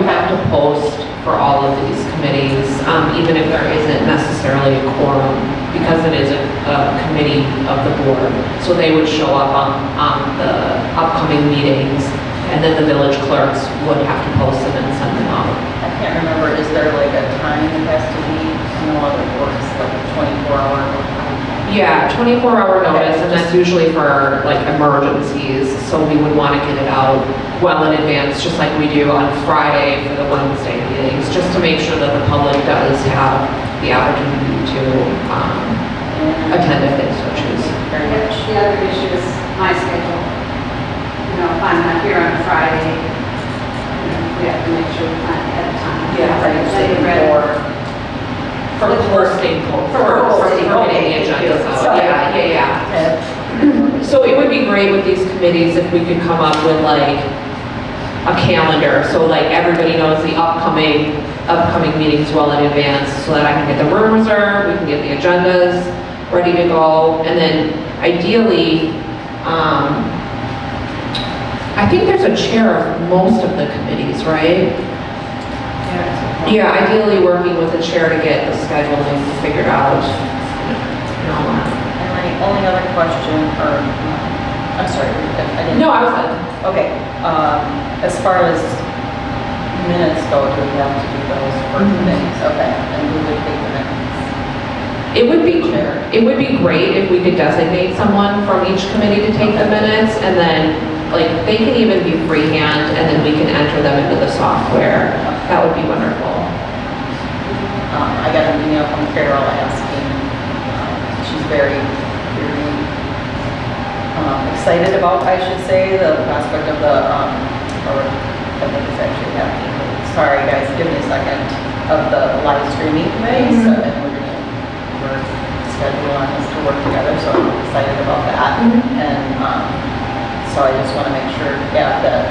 have to post for all of these committees, even if there isn't necessarily a quorum, because it is a committee of the board. So they would show up on the upcoming meetings, and then the village clerks would have to post them and send them out. I can't remember, is there like a time it has to be? I know other boards, like a 24-hour time. Yeah, 24-hour notice, and that's usually for like emergencies, so we would want to get it out well in advance, just like we do on Friday for the Wednesday meetings, just to make sure that the public does have the opportunity to attend if they so choose. Very much. The other issue is my schedule. If I'm not here on Friday, we have to make sure we plan ahead of time. Are you saying For posting, for getting the agendas out. Yeah. So it would be great with these committees if we could come up with like a calendar, so like everybody knows the upcoming meetings well in advance, so that I can get the room reserved, we can get the agendas ready to go, and then ideally, I think there's a chair of most of the committees, right? Yeah, ideally working with the chair to get the scheduling figured out. And my only other question, I'm sorry, I didn't. No, I was done. Okay, as far as minutes go, do we have to do those for committees? Okay, and who would take the minutes? It would be great if we could designate someone from each committee to take the minutes, and then, like, they can even be freehand, and then we can enter them into the software. That would be wonderful. I got an email from Carol asking, she's very excited about, I should say, the prospect of the, or I think it's actually happening. Sorry guys, give me a second, of the live streaming committee, so, and we're scheduled on this to work together, so I'm excited about that. And so I just want to make sure, that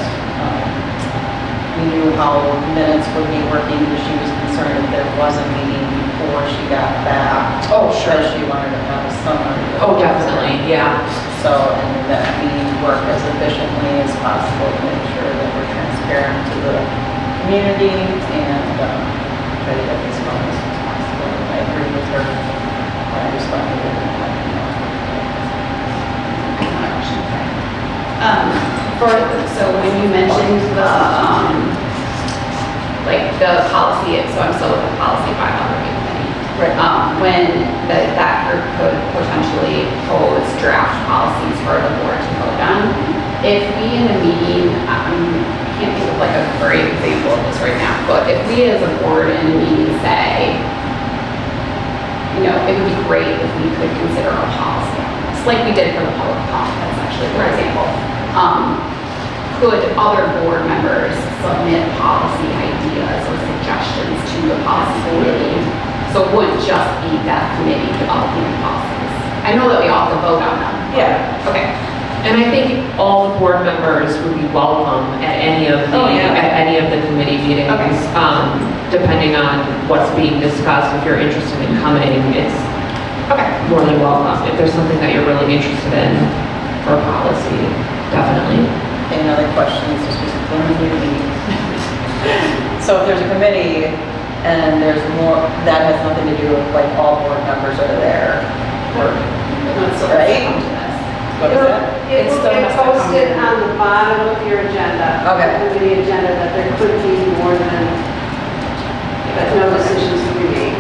we knew how minutes would be working, because she was concerned if there was a meeting before she got back. Oh, sure. That she wanted to have a summary. Oh, definitely, yeah. So, and that we work as efficiently as possible to make sure that we're transparent to the community and try to get this going as soon as possible. And I agree with her. I responded to her. So when you mentioned the, like the policy, so I'm still with the policy 500 committee. Right. When that group could potentially pose draft policies for the board to vote on, if we in a meeting, I can't think of like a great example of this right now, but if we as a board in a meeting say, you know, it would be great if we could consider a policy on this, like we did for the public comment, that's actually a good example. Could other board members submit policy ideas or suggestions to the policy committee? So it wouldn't just be that committee developing the policies. I know that we all have to vote on them. Yeah. Okay. And I think all the board members would be welcome at any of the, Oh, yeah. at any of the committee meetings. Okay. Depending on what's being discussed, if you're interested in coming, it's Okay. more than welcome. If there's something that you're really interested in for policy, definitely. Any other questions, just specifically? So if there's a committee and there's more, that has nothing to do with like all board members are there, or, right? What is that? It It's will still get has to come posted in. on the bottom of your agenda. Okay. The committee agenda, that there could be more than, that no decisions to be made.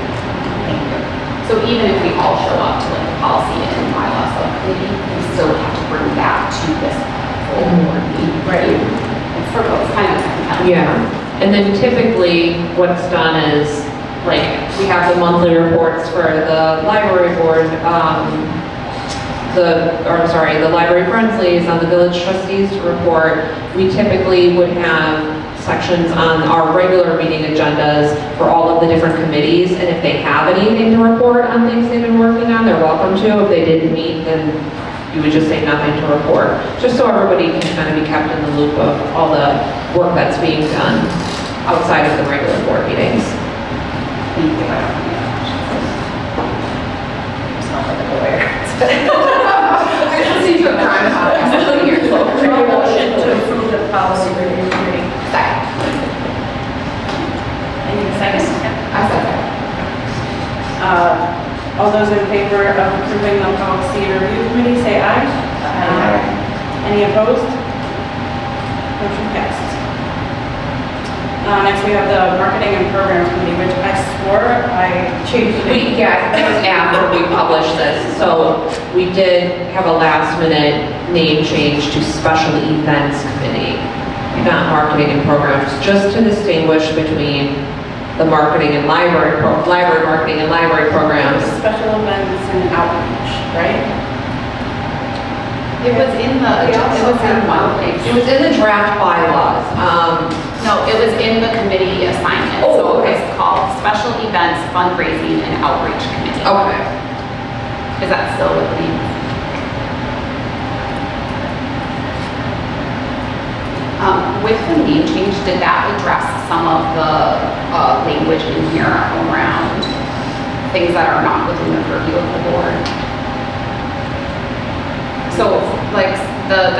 Thank you. So even if we all show up to like the policy and bylaw subcommittee, we still have to bring that to this full board meeting. Right. It's for both, kind of technical. Yeah, and then typically what's done is, like, we have the monthly reports for the library board, the library friends liaison, the village trustees report. We typically would have sections on our regular meeting agendas for all of the different committees, and if they have anything to report on things they've been working on, they're welcome to. If they didn't meet, then you would just say nothing to report, just so everybody can kind of be kept in the loop of all the work that's being done outside of the regular board meetings. Thank you. I don't have any other questions. It's not like a lawyer. I just need to crime podcast here. Motion to approve the policy review committee. Second. I need a second. I said that. All those in favor of approving the policy review committee, say aye. Any opposed? Motion passed. Next, we have the marketing and programs committee, which I swore I changed the name. Yeah, that was after we published this, so we did have a last minute name change to special events committee, not marketing and programs, just to distinguish between the marketing and library marketing and library programs. Special events and outreach, right? It was in the, it was in one thing. It was in the draft bylaws. No, it was in the committee assignment. Oh, So okay. it's called Special Events Fundraising and Outreach Committee. Okay. Is that still with me? With the name change, did that address some of the language in here around things that are not within the purview of the board? So like the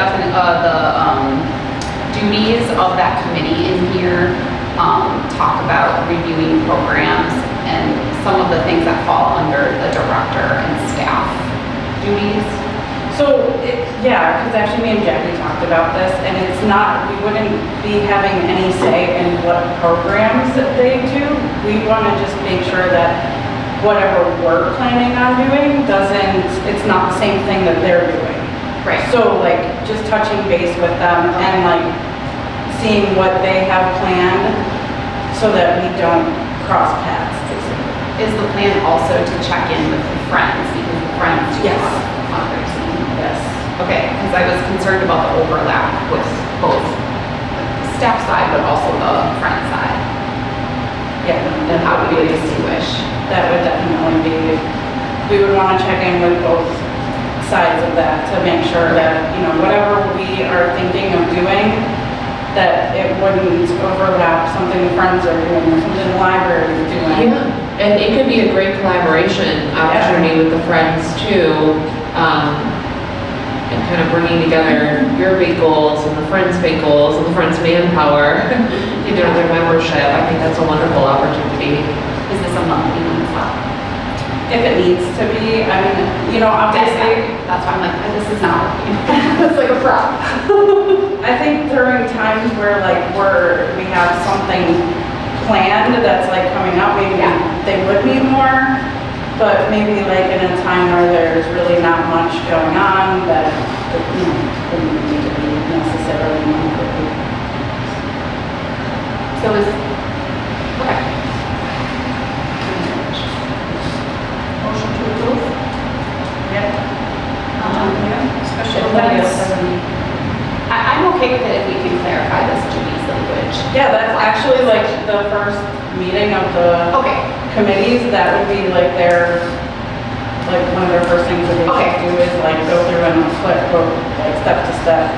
duties of that committee in here talk about reviewing programs and some of the things that fall under the director and staff duties. So, yeah, because actually me and Jackie talked about this, and it's not, we wouldn't be having any say in what programs that they do. We want to just make sure that whatever we're planning on doing doesn't, it's not the same thing that they're doing. Right. So like, just touching base with them and like, seeing what they have planned so that we don't cross paths, basically. Is the plan also to check in with the friends, because the friends do a Yes. lot of fundraising? Yes. Okay, because I was concerned about the overlap with both the staff side, but also the friend side. Yeah. And how do we distinguish? That would definitely be, we would want to check in with both sides of that to make sure that, you know, whatever we are thinking of doing, that it wouldn't overlap something the friends are doing or something the library is doing. Yeah, and it could be a great collaboration opportunity with the friends too, and kind of bringing together your big goals and the friends' big goals and the friends' manpower, either their membership. I think that's a wonderful opportunity. Is this a monthly one as well? If it needs to be, I mean, you know, obviously, That's why I'm like, oh, this is not working. It's like a prop. I think during times where like we have something planned that's like coming up, maybe Yeah. they would meet more, but maybe like in a time where there's really not much going on that, you know, wouldn't need to be necessarily monthly. So is, okay. Motion to approve? Yep. Special Everybody else events. has any? I'm okay with it if we can clarify this Judy's language. Yeah, that's actually like the first meeting of the Okay, committees, that would be like their, like one of their first things that they Okay. should do is like go through and flip, go like step to step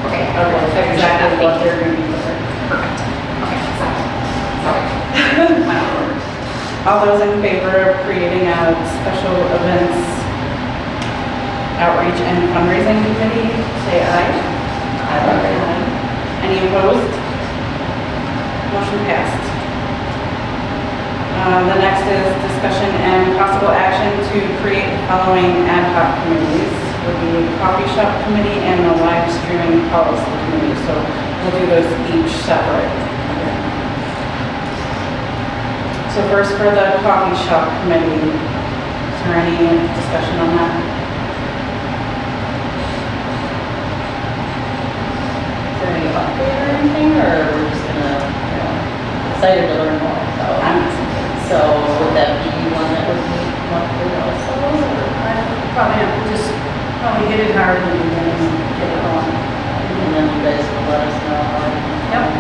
okay. of like exactly what they're gonna be doing. Perfect. Okay, sorry. All those in favor of creating a special events outreach and fundraising committee, say aye. Any opposed? Motion passed. The next is discussion and possible action to create the following ad hoc committees. Would be coffee shop committee and the live streaming policy committee. So we'll do those each separate. So first for the coffee shop committee, is there any discussion on that? Is there any update or anything, or we're just gonna, excited to learn more, so. I'm So would that be one that would be monthly also, or? Probably have to just, probably hit it hard and then get it on. And then you guys will let us know. Yep.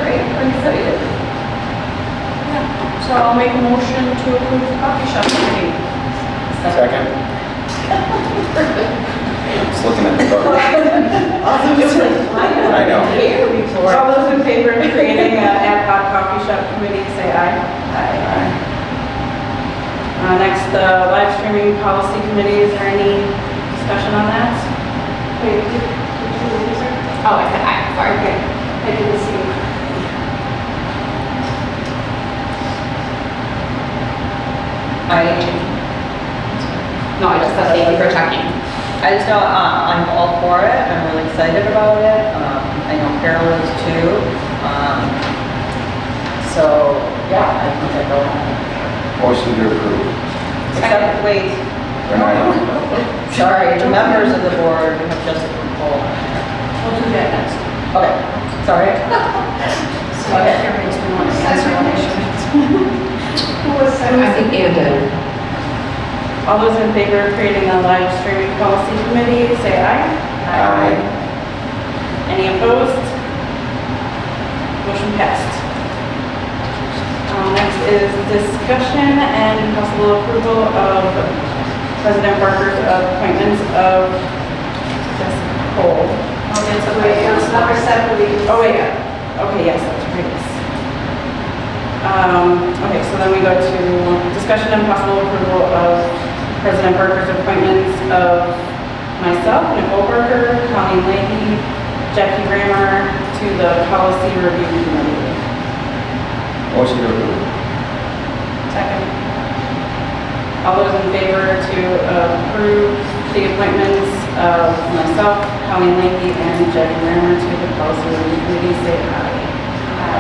Great, I'm excited. So I'll make a motion to approve the coffee shop committee. Second. Just looking at the book. I know. All those in favor of creating an ad hoc coffee shop committee, say aye. Aye. Next, the live streaming policy committee, is there any discussion on that? Wait, did you lose her? Oh, I said aye, sorry. Okay, I didn't see you. No, I just said thank you for checking. I just know, I'm all for it, I'm really excited about it, I know Carol is too. So, yeah, I think I go on. Motion to approve. Except, wait, We're not, sorry, the members of the board, we have Jessica Cole. We'll do that next. Okay, sorry. So everybody's been wanting to answer all questions. Who was second? I think Ann did. All those in favor of creating a live streaming policy committee, say aye. Aye. Any opposed? Motion passed. Next is discussion and possible approval of President Barker's appointments of Jessica Cole. Oh, that's a Wait, it's number 7. Oh, wait, okay, yes, that's right. Okay, so then we go to discussion and possible approval of President Barker's appointments of myself, Nicole Barker, Colleen Leahy, Jackie Rammer to the Policy Review Committee. motion to approve. Second. All those in favor to approve the appointments of myself, Colleen Leahy, and Jackie Rammer to the Policy Review Committee, say aye.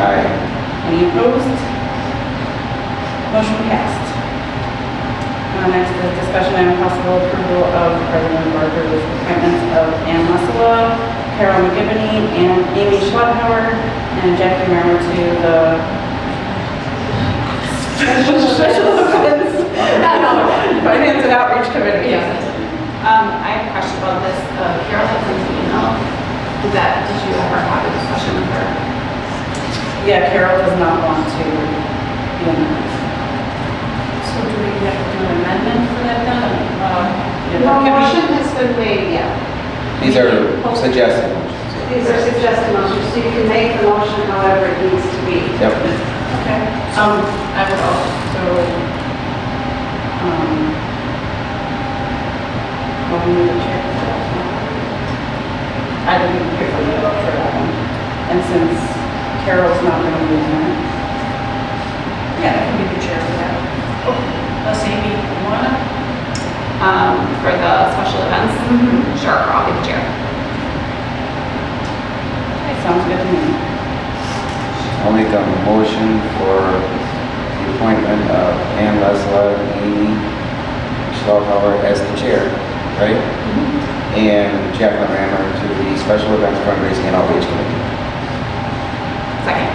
Aye. Any opposed? Motion passed. Next is discussion and possible approval of President Barker's appointments of Ann Lessela, Carol McGivney, and Amy Schlotthauer, and Jackie Rammer to the Special Events Finance and Outreach Committee. I have a question about this. Carol had sent an email. Did you ever have a discussion with her? Yeah, Carol does not want to be in that. So do we have to do an amendment for that then? No motion has been made yet. These are suggested motions. These are suggested motions, so you can make the motion however it needs to be. Yep. Okay. I would also, well, we need to check that one. I didn't pick the note for that one. And since Carol's not going to be in there. Yeah, I can be the chair for that. Let's see, Amy, you wanna? For the special events? Sure, I'll be the chair. Sounds good to me. I'll make a motion for the appointment of Ann Lessela and Amy Schlotthauer as the chair. right? And Jacqueline Rammer to the Special Events Fundraising and Outreach Committee. Second.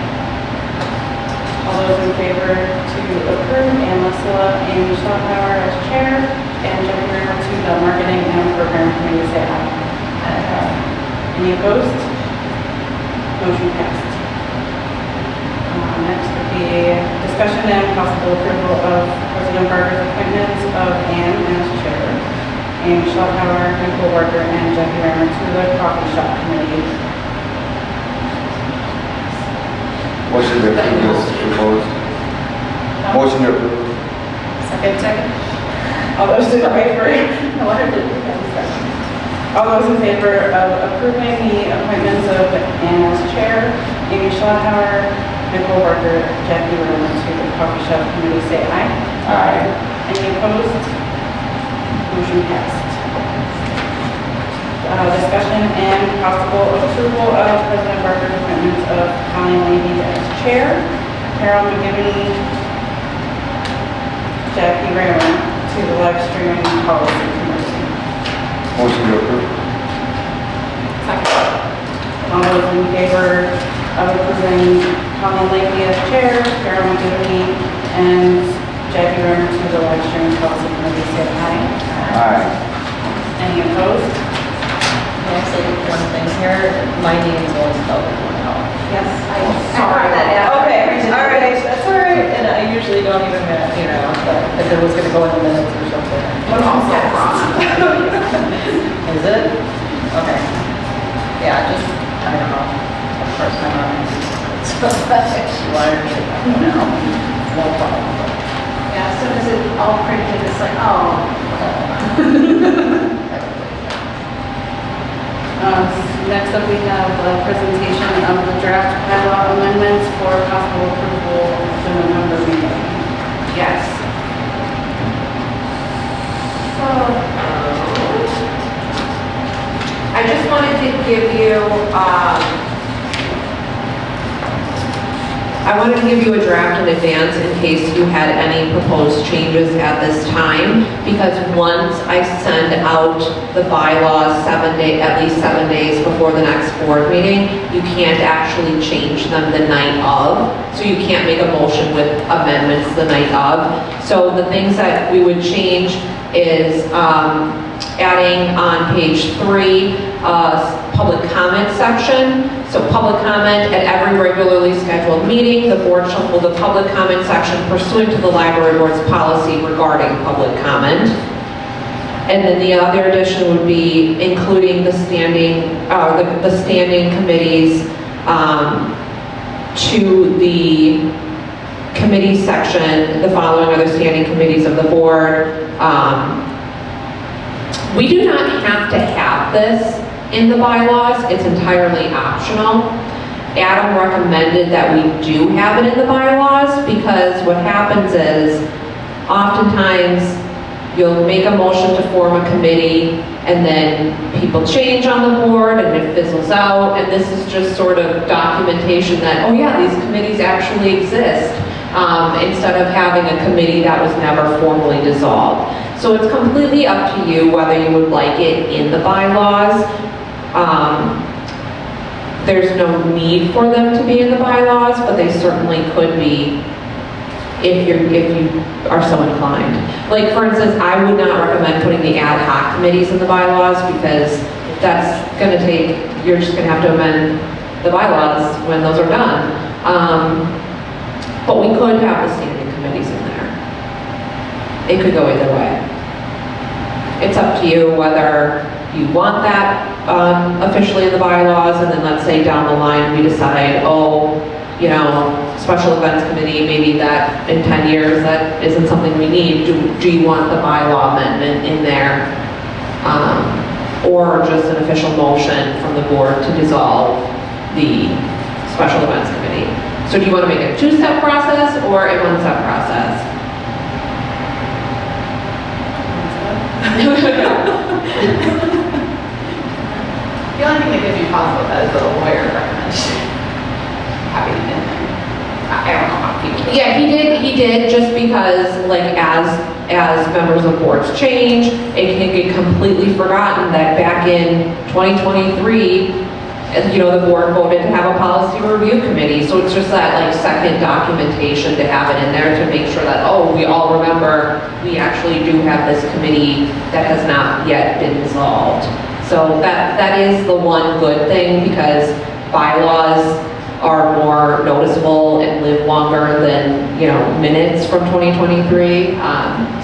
All those in favor to approve Ann Lissela, Amy Schottenhauer as chair, and Jackie River to the Marketing and Program Committee, say aye. Any opposed? Motion passed. Next would be discussion and possible approval of President Barker's appointments of Ann as chair, Amy Schottenhauer, Nicole Barker, and Jackie River to the Coffee Shop Committee. Motion to approve is proposed. Motion to approve. Second. All those in favor? No, I did. All those in favor of approving the appointments of Ann as chair, Amy Schottenhauer, Nicole Barker, Jackie Roman to the Coffee Shop Committee, say aye. Aye. Any opposed? Motion passed. Discussion and possible approval of President Barker's appointments of Colleen Levy as chair, Carol McGivney, Jackie Roman to the live streaming policy committee. Motion to approve. All those in favor of approving Colleen Lakely as chair, Carol McGivney, and Jackie Romer to the live streaming policy committee, say aye. Aye. Any opposed? Can I say one thing here? My name is always spelled with one L. Yes, Sorry. Okay, all right, that's all right. And I usually don't even, but if it was gonna go in the minutes or something. But also wrong. Is it? Okay. Yeah, just, I don't know. Of course, my mom is. So she wanted me to know. No problem. Yeah, as soon as it's all printed, it's like, oh. Next up, we have a presentation of the draft bylaw amendments for possible approval at the November meeting. Yes. So, I just wanted to give you, I wanted to give you a draft in advance in case you had any proposed changes at this time, because once I send out the bylaws at least 7 days before the next board meeting, you can't actually change them the night of, so you can't make a motion with amendments the night of. So the things that we would change is adding on page 3, public comment section. So public comment at every regularly scheduled meeting, the board shall hold a public comment section pursuant to the library board's policy regarding public comment. And then the other addition would be including the standing committees to the committee section. The following are the standing committees of the board. We do not have to have this in the bylaws, it's entirely optional. Adam recommended that we do have it in the bylaws because what happens is oftentimes you'll make a motion to form a committee and then people change on the board and it fizzles out, and this is just sort of documentation that, oh yeah, these committees actually exist, instead of having a committee that was never formally dissolved. So it's completely up to you whether you would like it in the bylaws. There's no need for them to be in the bylaws, but they certainly could be if you are so inclined. Like, for instance, I would not recommend putting the ad hoc committees in the bylaws because that's going to take, you're just going to have to amend the bylaws when those are done. But we could have the standing committees in there. It could go either way. It's up to you whether you want that officially in the bylaws, and then let's say down the line we decide, oh, you know, special events committee, maybe that in 10 years that isn't something we need. Do you want the bylaw amendment in there? Or just an official motion from the board to dissolve the special events committee? So do you want to make it a two-step process or a one-step process? The only thing that gives me pause with that is the lawyer recommendation. Having it in there. I don't know how communication. Yeah, he did, just because, like, as members of boards change, it can get completely forgotten that back in 2023, you know, the board voted to have a policy review committee, so it's just that, like, second documentation to have it in there to make sure that, oh, we all remember, we actually do have this committee that has not yet been dissolved. So that is the one good thing, because bylaws are more noticeable and live longer than, you know, minutes from 2023.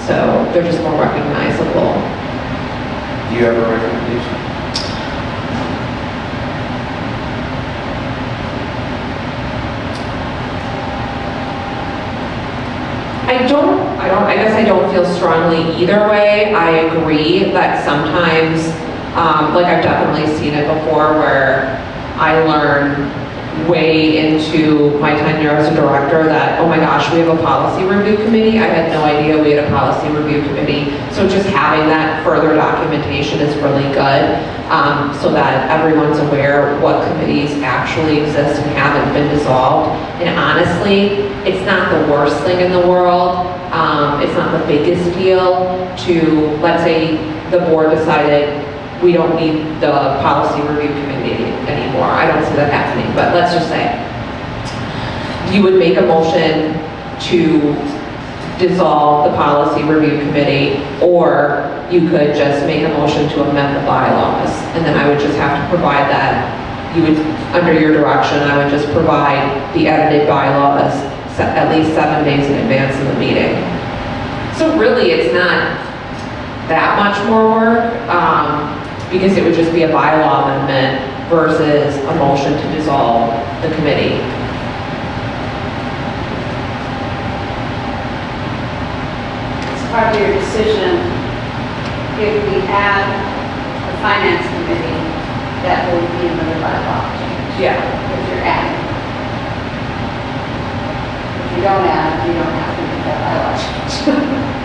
So they're just more recognizable. Do you have a recommendation? I guess I don't feel strongly either way. I agree that sometimes, like, I've definitely seen it before where I learn way into my tenure as a director that, oh my gosh, we have a policy review committee. I had no idea we had a policy review committee. So just having that further documentation is really good, so that everyone's aware what committees actually exist and haven't been dissolved. And honestly, it's not the worst thing in the world. It's not the biggest deal to, let's say the board decided we don't need the policy review committee anymore. I don't see that happening, but let's just say you would make a motion to dissolve the policy review committee, or you could just make a motion to amend the bylaws, and then I would just have to provide that. You would, under your direction, I would just provide the edited bylaws at least 7 days in advance of the meeting. So really, it's not that much more work, because it would just be a bylaw amendment versus a motion to dissolve the committee. As part of your decision, if we add the finance committee, that will be another bylaw change. Yeah. If you're adding. If you don't add, you don't have to make that bylaw change.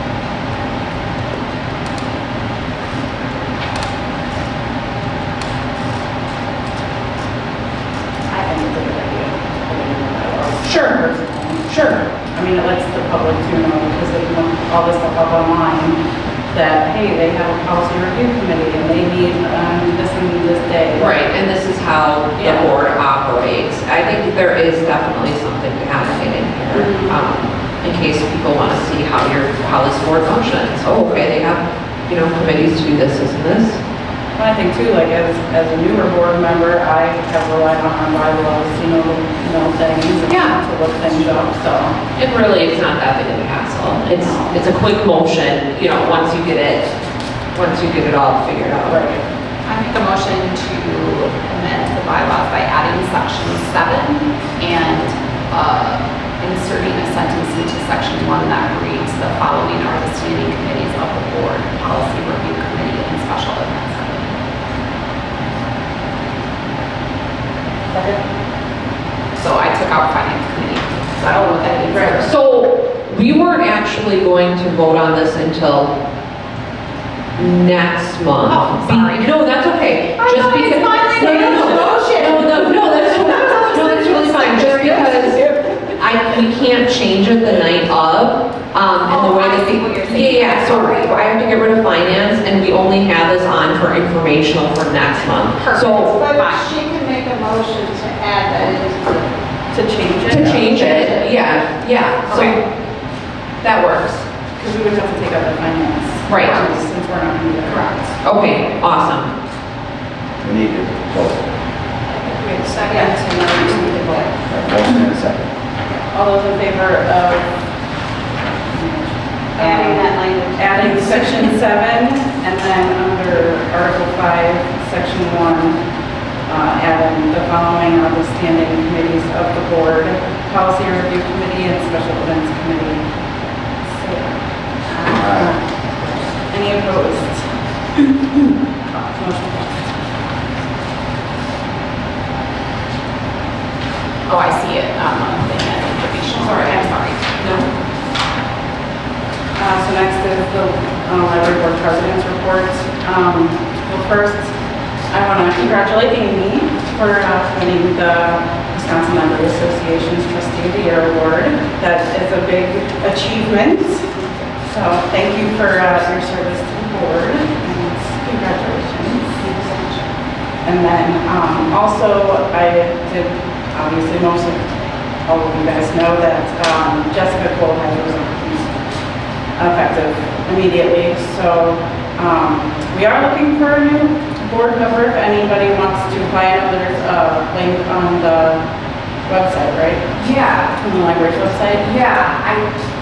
Sure, sure. I mean, it lets the public to know, because they can look all this stuff up online, that, hey, they have a policy review committee and they meet on this and this day. Right, and this is how the Yeah. board operates. I think there is definitely something to having it in here, in case people want to see how this board functions. Oh, okay, they have, you know, committees to do this and this. But I think too, like, as a newer board member, I have relied on our bylaws, you know things, and Yeah. to look things up, so. And really, it's not that big of a hassle. It's a quick motion, you know, once you get it all figured out. Right. I make a motion to amend the bylaws by adding section 7 and inserting a sentence into section 1 that reads, the following are the standing committees of the board, policy review committee, and special events committee. So I took out finance committee, so I don't know what that is. Right, so we weren't actually going to vote on this until next month. Oh, sorry. No, that's okay. I know, it's fine. No, that's really fine. Just because we can't change it the night of, and the way I that see what you're saying. Yeah, so I have to get rid of finance, and we only have this on for informational for next month. So, But she can make a motion to add that into To change it. to change it, yeah, so Okay. that works. Because we would have to take out the finance. Right. Since we're not going to do that. Correct. Okay, awesome. We need to vote. Wait, second, and then we just need to vote. Motion and a second. All those in favor of adding that language. adding section 7, and then under Article 5, section 1, adding the following are the standing committees of the board, policy review committee and special events committee. Say aye. Any opposed? Motion passed. Oh, I see it, information. Sorry, I'm sorry. No? So next is the library board president's report. Well, first, I want to congratulate Amy for winning the Wisconsin Library Association's Trustee of the Year Award. That is a big achievement. So thank you for your service to the board, and congratulations. And then also, I did, obviously most of all of you guys know that Jessica Cole has resigned, effective immediately. So we are looking for a new board member if anybody wants to apply. I know there's a link on the website, right? Yeah. On the library's website? Yeah,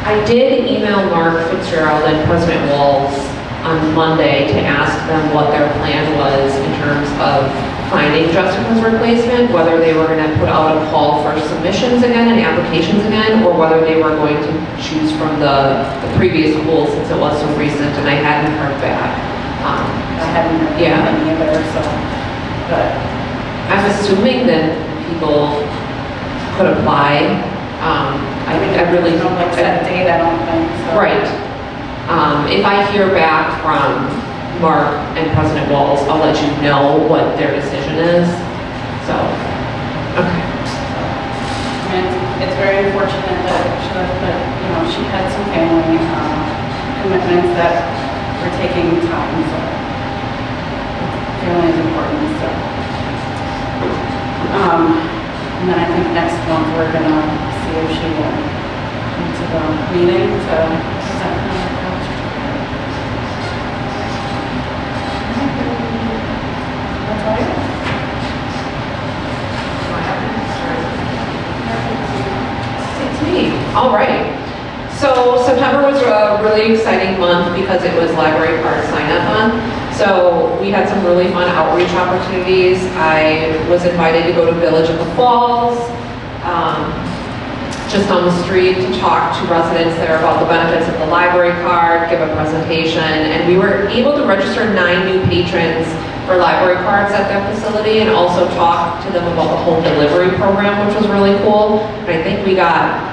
I did email Mark Fitzgerald and President Walls on Monday to ask them what their plan was in terms of finding Jessica's replacement, whether they were going to put out a call for submissions again and applications again, or whether they were going to choose from the previous pool since it was so recent and I hadn't heard back. I haven't heard Yeah. any either, so, but I'm assuming that people could apply. I really don't like set date, I don't think, so. Right. If I hear back from Mark and President Walls, I'll let you know what their decision is. So, okay. I mean, it's very unfortunate that she left, but, you know, she had some family commitments that were taking time, so family is important, so. And then I think next month we're gonna see if she will come to the meeting to present her project. That's all I have. It's me. All right. So September was a really exciting month because it was Library Card Sign-Up Month. So we had some really fun outreach opportunities. I was invited to go to Village of the Falls, just on the street, to talk to residents there about the benefits of the library card, give a presentation, and we were able to register 9 new patrons for library cards at their facility and also talk to them about the home delivery program, which was really cool. And I think we got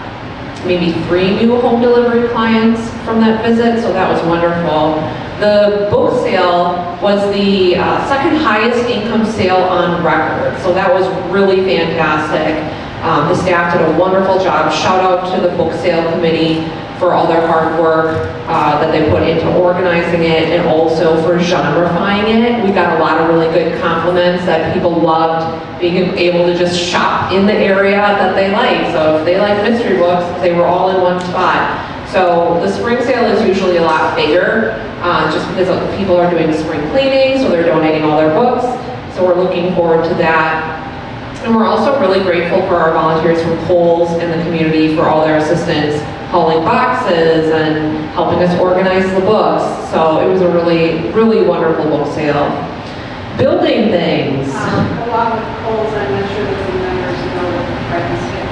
maybe 3 new home delivery clients from that visit, so that was wonderful. The book sale was the second highest income sale on record, so that was really fantastic. The staff did a wonderful job. Shout out to the book sale committee for all their hard work that they put into organizing it and also for genrifying it. We got a lot of really good compliments that people loved being able to just shop in the area that they like. So if they like mystery books, they were all in one spot. So the spring sale is usually a lot bigger just because people are doing spring cleaning, so they're donating all their books. So we're looking forward to that. And we're also really grateful for our volunteers from Kohl's and the community for all their assistance hauling boxes and helping us organize the books. So it was a really, really wonderful book sale. Building things. Along with Kohl's, I'm not sure that the members know if I can skip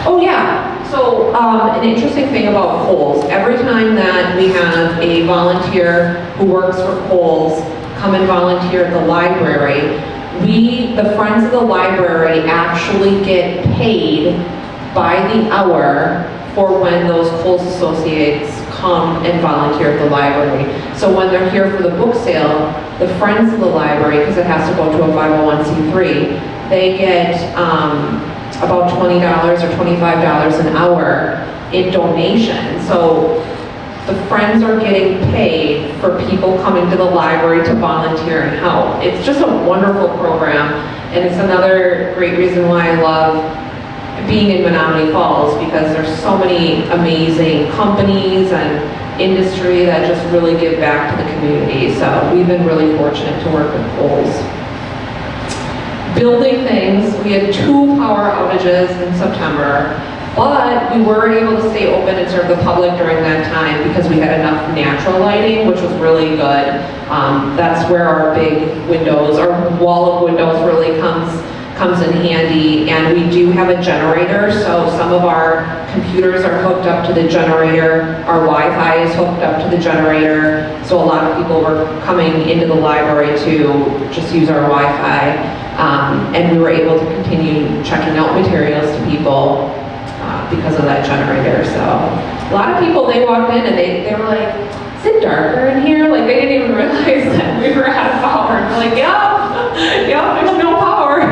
one. Oh yeah, so an interesting thing about Kohl's, every time that we have a volunteer who works for Kohl's come and volunteer at the library, the Friends of the Library actually get paid by the hour for when those Kohl's associates come and volunteer at the library. So when they're here for the book sale, the Friends of the Library, because it has to go to a 501c3, they get about $20 or $25 an hour in donation. So the Friends are getting paid for people coming to the library to volunteer and help. It's just a wonderful program, and it's another great reason why I love being in Menomonee Falls, because there's so many amazing companies and industry that just really give back to the community. So we've been really fortunate to work with Kohl's. Building things, we had 2 power outages in September, but we were able to stay open and serve the public during that time because we had enough natural lighting, which was really good. That's where our big windows, our wall of windows really comes in handy, and we do have a generator, so some of our computers are hooked up to the generator, our Wi-Fi is hooked up to the generator, so a lot of people were coming into the library to just use our Wi-Fi, and we were able to continue checking out materials to people because of that generator. So a lot of people, they walked in and they were like, is it darker in here? Like they didn't even realize that we were out of power. And we're like, yeah, there's no power.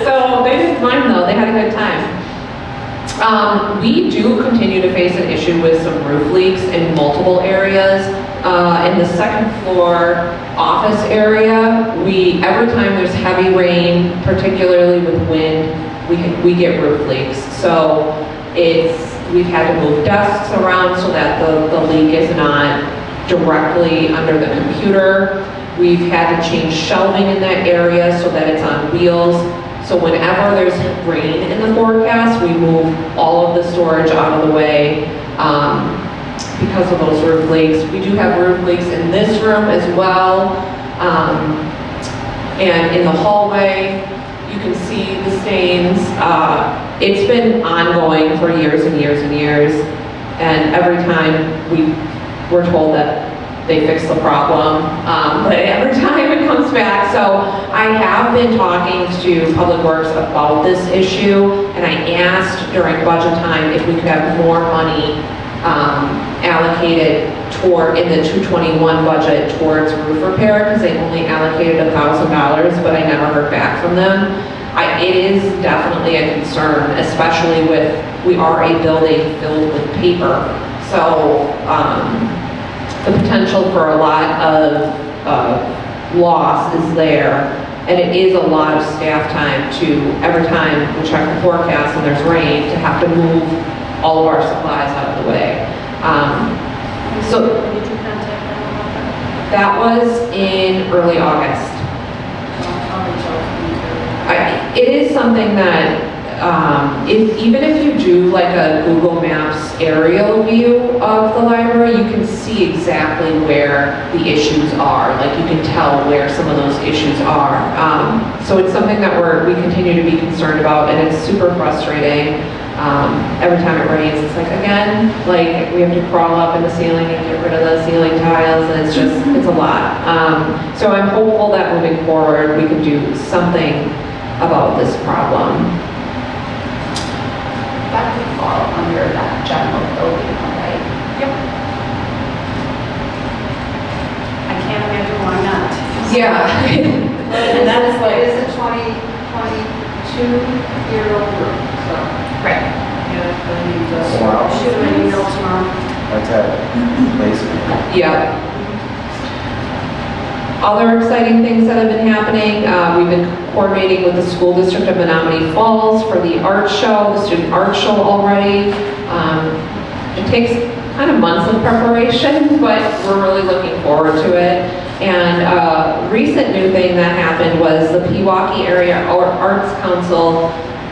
So they didn't mind though, they had a good time. We do continue to face an issue with some roof leaks in multiple areas. In the second floor office area, every time there's heavy rain, particularly with wind, we get roof leaks. So we've had to move desks around so that the leak is not directly under the computer. We've had to change shelving in that area so that it's on wheels. So whenever there's rain in the forecast, we move all of the storage out of the way because of those roof leaks. We do have roof leaks in this room as well. And in the hallway, you can see the stains. It's been ongoing for years and years and years. And every time we're told that they fix the problem, but every time it comes back. So I have been talking to Public Works about this issue, and I asked during budget time if we could have more money allocated in the 221 budget towards roof repair, because they only allocated $1,000, but I never heard back from them. It is definitely a concern, especially we are a building filled with paper. So the potential for a lot of loss is there, and it is a lot of staff time every time we check the forecast and there's rain, to have to move all of our supplies out of the way. So Did you contact them about that? that was in early August. I'll reach out to them too. It is something that even if you do like a Google Maps aerial view of the library, you can see exactly where the issues are. Like, you can tell where some of those issues are. So it's something that we continue to be concerned about, and it's super frustrating. Every time it rains, it's like, again, like we have to crawl up in the ceiling and get rid of the ceiling tiles, and it's a lot. So I'm hopeful that moving forward, we can do something about this problem. That would fall under that general building, right? Yep. I can't imagine why not. Yeah. And that is like, it is a 22-year-old roof, so. Right. Wow. Shoot them an email tomorrow. That's that basement. Yeah. Other exciting things that have been happening, we've been coordinating with the school district of Menomonee Falls for the art show, the student art show already. It takes kind of months of preparation, but we're really looking forward to it. And a recent new thing that happened was the Pewaukee Area Arts Council.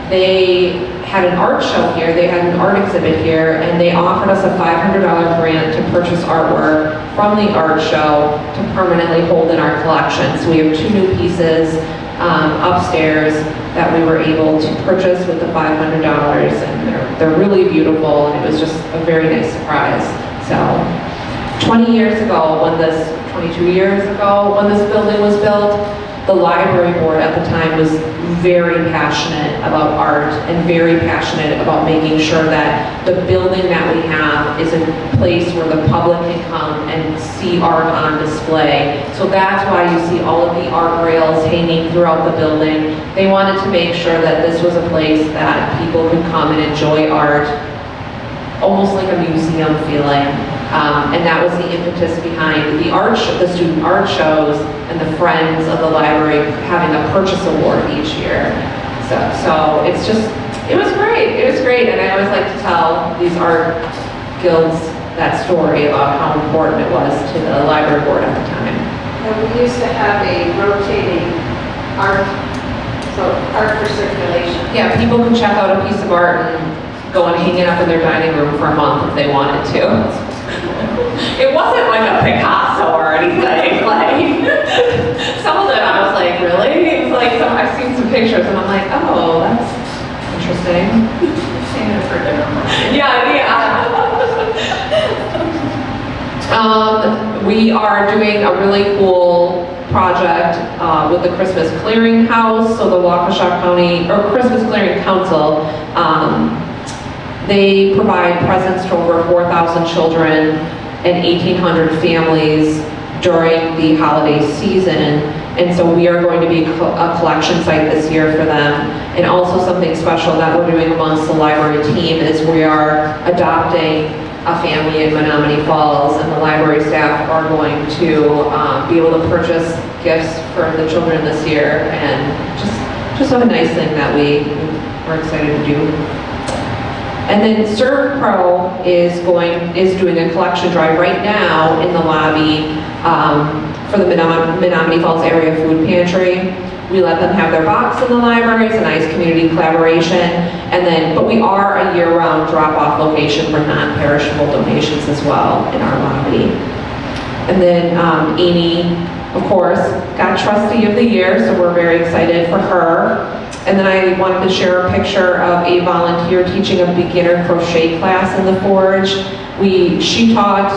They had an art show here, they had an art exhibit here, and they offered us a $500 grant to purchase artwork from the art show to permanently hold in our collection. So we have 2 new pieces upstairs that we were able to purchase with the $500, and they're really beautiful, and it was just a very nice surprise. So 22 years ago, when this building was built, the library board at the time was very passionate about art and very passionate about making sure that the building that we have is a place where the public can come and see art on display. So that's why you see all of the art rails hanging throughout the building. They wanted to make sure that this was a place that people could come and enjoy art, almost like a museum feeling. And that was the impetus behind the student art shows and the Friends of the Library having a purchase award each year. So it was great. And I always like to tell these art guilds that story about how important it was to the library board at the time. And we used to have a rotating art, so art for circulation. Yeah, people could check out a piece of art and go and hang it up in their dining room for a month if they wanted to. It wasn't like a Picasso or anything. Like, some of it I was like, really? It was like, I've seen some pictures and I'm like, oh, that's interesting. Seen it for dinner. We are doing a really cool project with the Christmas Clearinghouse, so the Waukesha County, or Christmas Clearing Council. They provide presents to over 4,000 children and 1,800 families during the holiday season. And so we are going to be a collection site this year for them. And also something special that we're doing amongst the library team is we are adopting a family in Menomonee Falls, and the library staff are going to be able to purchase gifts for the children this year, and just a nice thing that we are excited to do. And then Serve Pro is doing a collection drive right now in the lobby for the Menomonee Falls Area Food Pantry. We let them have their box in the library. It's a nice community collaboration. But we are a year-round drop-off location for non-perishable donations as well in our lobby. And then Amy, of course, got Trustee of the Year, so we're very excited for her. And then I wanted to share a picture of a volunteer teaching a beginner crochet class in the Forge. She taught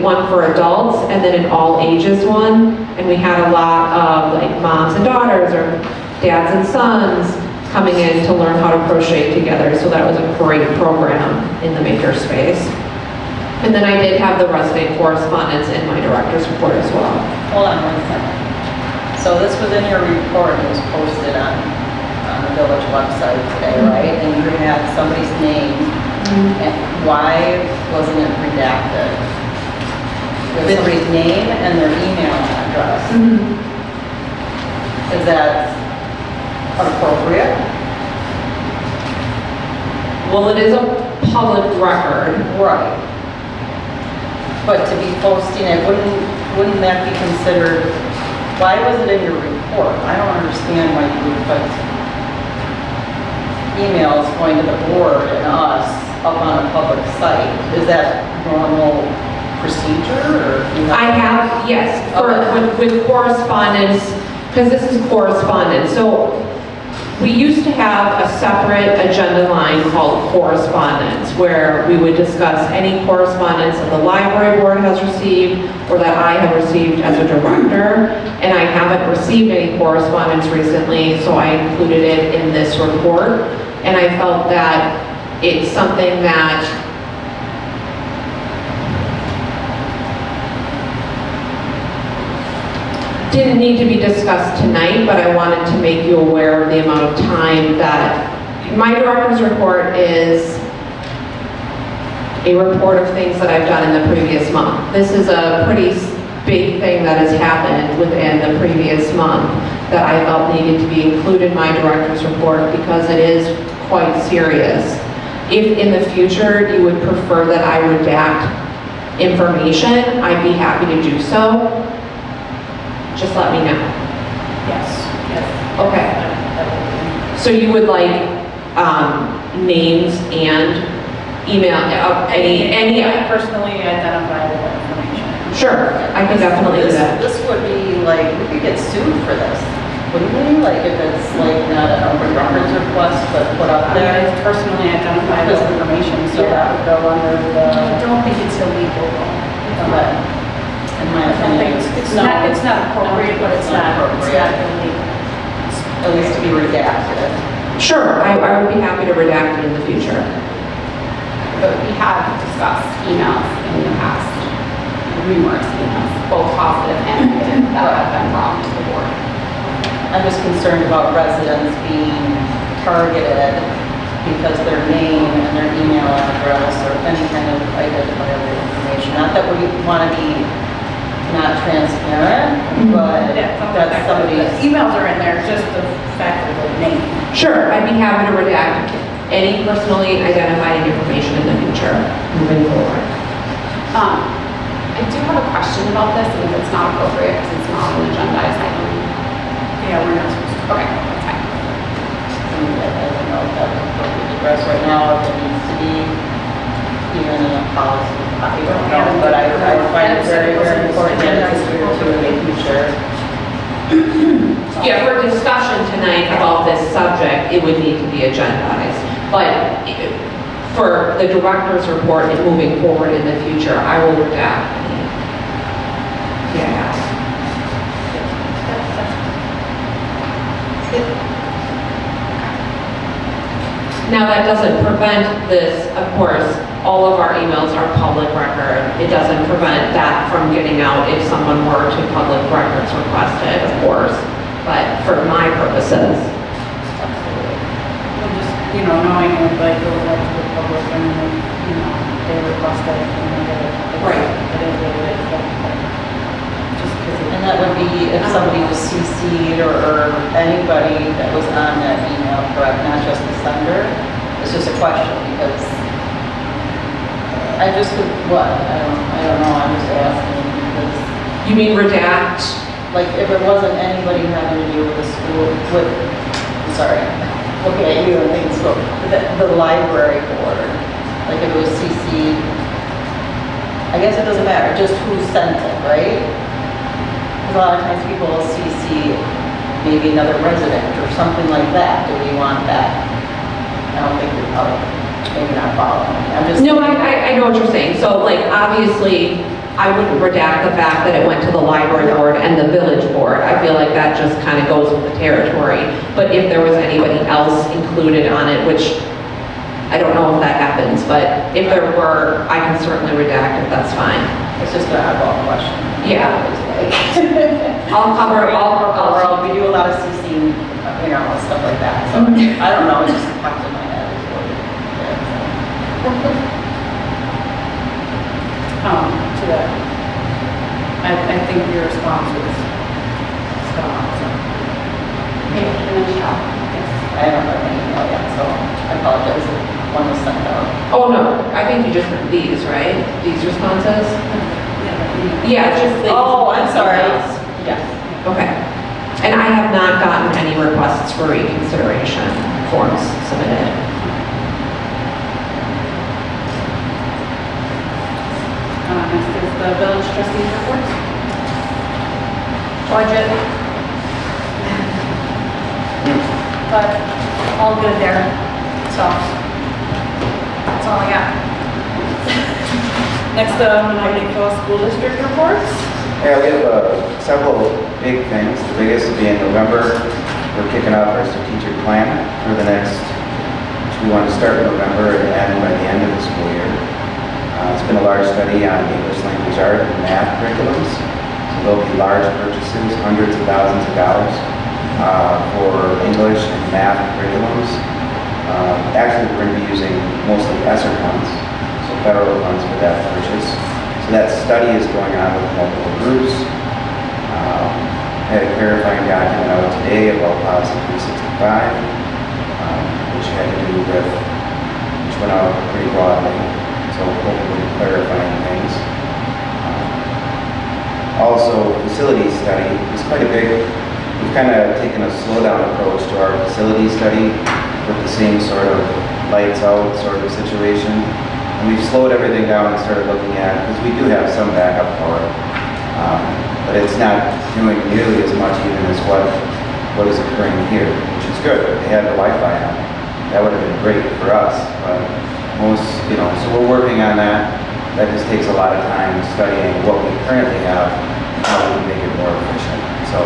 one for adults and then an all ages one, and we had a lot of like moms and daughters or dads and sons coming in to learn how to crochet together, so that was a great program in the makerspace. And then I did have the resident correspondence in my director's report as well. Hold on 1 second. So this was in your report, it was posted on the village website today, right? And you had somebody's name, and why wasn't it redacted? It was somebody's name and their email address. Is that inappropriate? Well, it is a public record. Right. But to be posting it, wouldn't that be considered, why was it in your report? I don't understand why you would put emails going to the board and us up on a public site. Is that normal procedure, or? I have, yes, with correspondence, because this is correspondence. So we used to have a separate agenda line called correspondence, where we would discuss any correspondence that the library board has received or that I have received as a director. And I haven't received any correspondence recently, so I included it in this report. And I felt that it's something that didn't need to be discussed tonight, but I wanted to make you aware of the amount of time that my director's report is a report of things that I've done in the previous month. This is a pretty big thing that has happened within the previous month that I felt needed to be included in my director's report because it is quite serious. If in the future you would prefer that I redact information, I'd be happy to do so. Just let me know. Yes. Okay. So you would like names and email, any personally identifiable information. Sure, I can definitely do that. This would be like, we could get sued for this, wouldn't we? Like if it's like not an open records request, but put up I mean, there. it's personally identifiable information, so that would go under the. I don't think it's illegal. But in my opinion, It's not appropriate, but it's not illegal. at least to be redacted. Sure, I would be happy to redact it in the future. But we have discussed emails in the past, numerous emails, both positive and negative, that have been brought to the board. I'm just concerned about residents being targeted because their name and their email address or any kind of identifiable information. Not that we want to be not transparent, but that's somebody's. Emails are in there, just the fact of the name. Sure, I'd be happy to redact any personally identified information in the future, moving forward. I do have a question about this, and if it's not appropriate, because it's not an agendized item. Yeah, we're not supposed to. Okay, that's fine. I don't know if that's appropriate to address right now, if it needs to be even in a policy. I don't know, but I find it very, very important that it's here to making sure. Yeah, for discussion tonight about this subject, it would need to be agendized. But for the director's report and moving forward in the future, I will redact any. Yeah. Now, that doesn't prevent this, of course, all of our emails are public record. It doesn't prevent that from getting out if someone were to public records request it, of course, but for my purposes. Well, just, knowing it, like, goes out to the public and then, they request it and they get it. Right. It is what it is, but just because. And that would be if somebody was CC'd or anybody that was on that email, correct? Not just the sender? It's just a question because I just could, what? I don't know, I'm just asking because, You mean redact? like, if it wasn't anybody having to do with the school, I'm sorry, looking at you and thinking school, the library board, like if it was CC'd, I guess it doesn't matter, just who sent it, right? Because a lot of times people will CC maybe another resident or something like that. Do we want that? I don't think we're probably, maybe not following. I'm just. No, I know what you're saying. So like, obviously, I wouldn't redact the fact that it went to the library board and the village board. I feel like that just kind of goes with the territory. But if there was anybody else included on it, which I don't know if that happens, but if there were, I can certainly redact it, that's fine. It's just an eyeball question. Yeah. I'll cover, We do a lot of CC, stuff like that. So I don't know, it just popped in my head. To that, I think your response was spot on, so. I haven't read my email yet, so I apologize if one was sent out. Oh, no, I think you just meant these, right? These responses? Yeah, just the. Oh, I'm sorry. Yes. Okay. And I have not gotten any requests for reconsideration forms submitted. Next is the village trustees report. Budget. But all good there, so that's all I got. Next, Menomonee School District reports. Yeah, we have several big things. The biggest will be in November. We're kicking off our strategic plan for the next, which we want to start in November and end by the end of the school year. It's been a large study on English language art and math curriculums. So there'll be large purchases, hundreds of thousands of dollars for English and math curriculums. Actually, we're going to be using mostly ESSER funds, so federal funds for that purchase. So that study is going on with multiple groups. I had a clarifying document out today about policy 365, which had to do with, which went out pretty broadly, so hopefully clarifying things. Also, facility study is quite a big, we've kind of taken a slowdown approach to our facility study with the same sort of lights out sort of situation. And we've slowed everything down and started looking at, because we do have some backup power, but it's not doing nearly as much even as what is occurring here, which is good. They had the Wi-Fi on. That would have been great for us, but most, so we're working on that. That just takes a lot of time studying what we currently have, how we can make it more efficient. So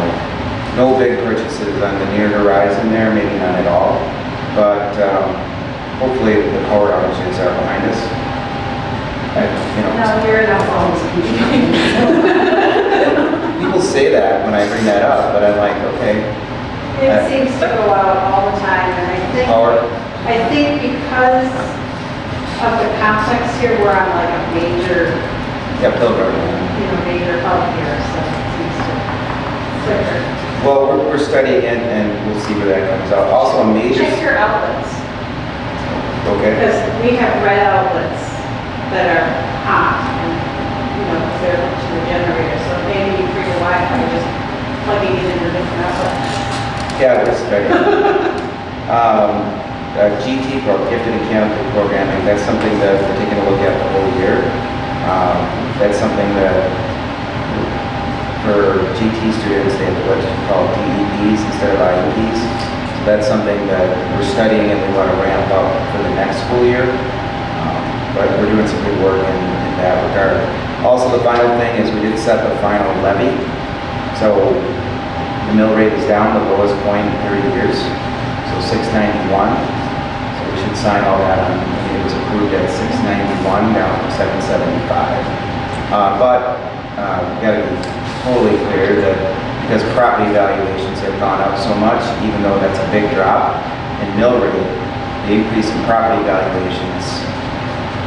no big purchases on the near horizon there, maybe not at all, but hopefully the power outages are behind us. No, you're not always People say that when I bring that up, but I'm like, okay. It seems to go out all the time, and I think because of the context here, we're on like a major, Pilgrim. major hub here, so it seems to flicker. Well, we're studying it and we'll see where that comes out. Also a major, Check your outlets, okay? because we have red outlets that are hot, and, they're hooked to the generator, so maybe for your Wi-Fi, just plugging it into a different outlet. Yeah, we're studying. GT, Gifted and Canopy Programming, that's something that we're taking a look at the whole year. That's something that for GT students, they have what's called DEPs instead of IEPs. So that's something that we're studying and we want to ramp up for the next school year. But we're doing some good work in that regard. Also, the final thing is we did set the final levy. So the mill rate is down, the lowest point in 30 years. So 691. So we should sign all that on, it was approved at 691, down from 775. We gotta be totally clear that because property valuations have gone up so much, even though that's a big drop in mill rate, the increase in property valuations,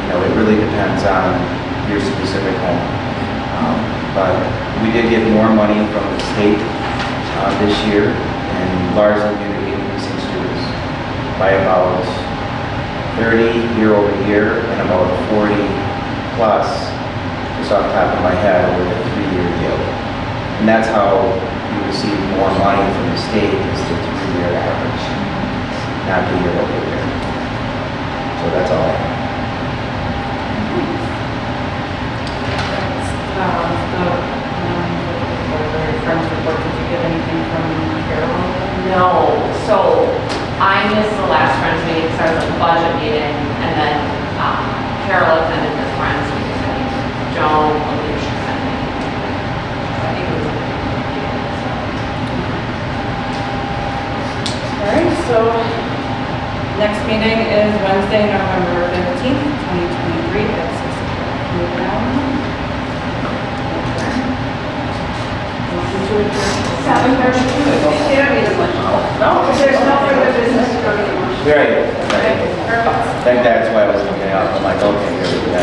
it really depends on your specific home. But we did get more money from the state this year, and largely due to increasing students by about 30 year over year and about 40 plus, just off the top of my head, over the 3-year deal. And that's how you receive more money from the state, is the 3-year average, not the year over year. So that's all I have. The friends report, did you get anything from Carol? No, so I missed the last Friends meeting because I was at the budget meeting, and then Carol attended the Friends meeting, I think Joan, Alicia sent me. I think it was a good meeting, so. All right, so next meeting is Wednesday, November 15th, 2023 at 6 o'clock. Move down. Motion to adjourn. 7:32. You don't need as much. No, if there's no further business to go to the motion. Right. Okay, perfect. I think that's why I was looking out. I'm like, okay, here we go.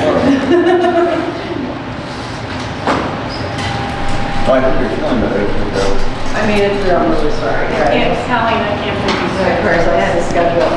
Oh, I think you're feeling better. I made it through, I'm really sorry. Colleen, I can't believe you said. Of course, I had to schedule.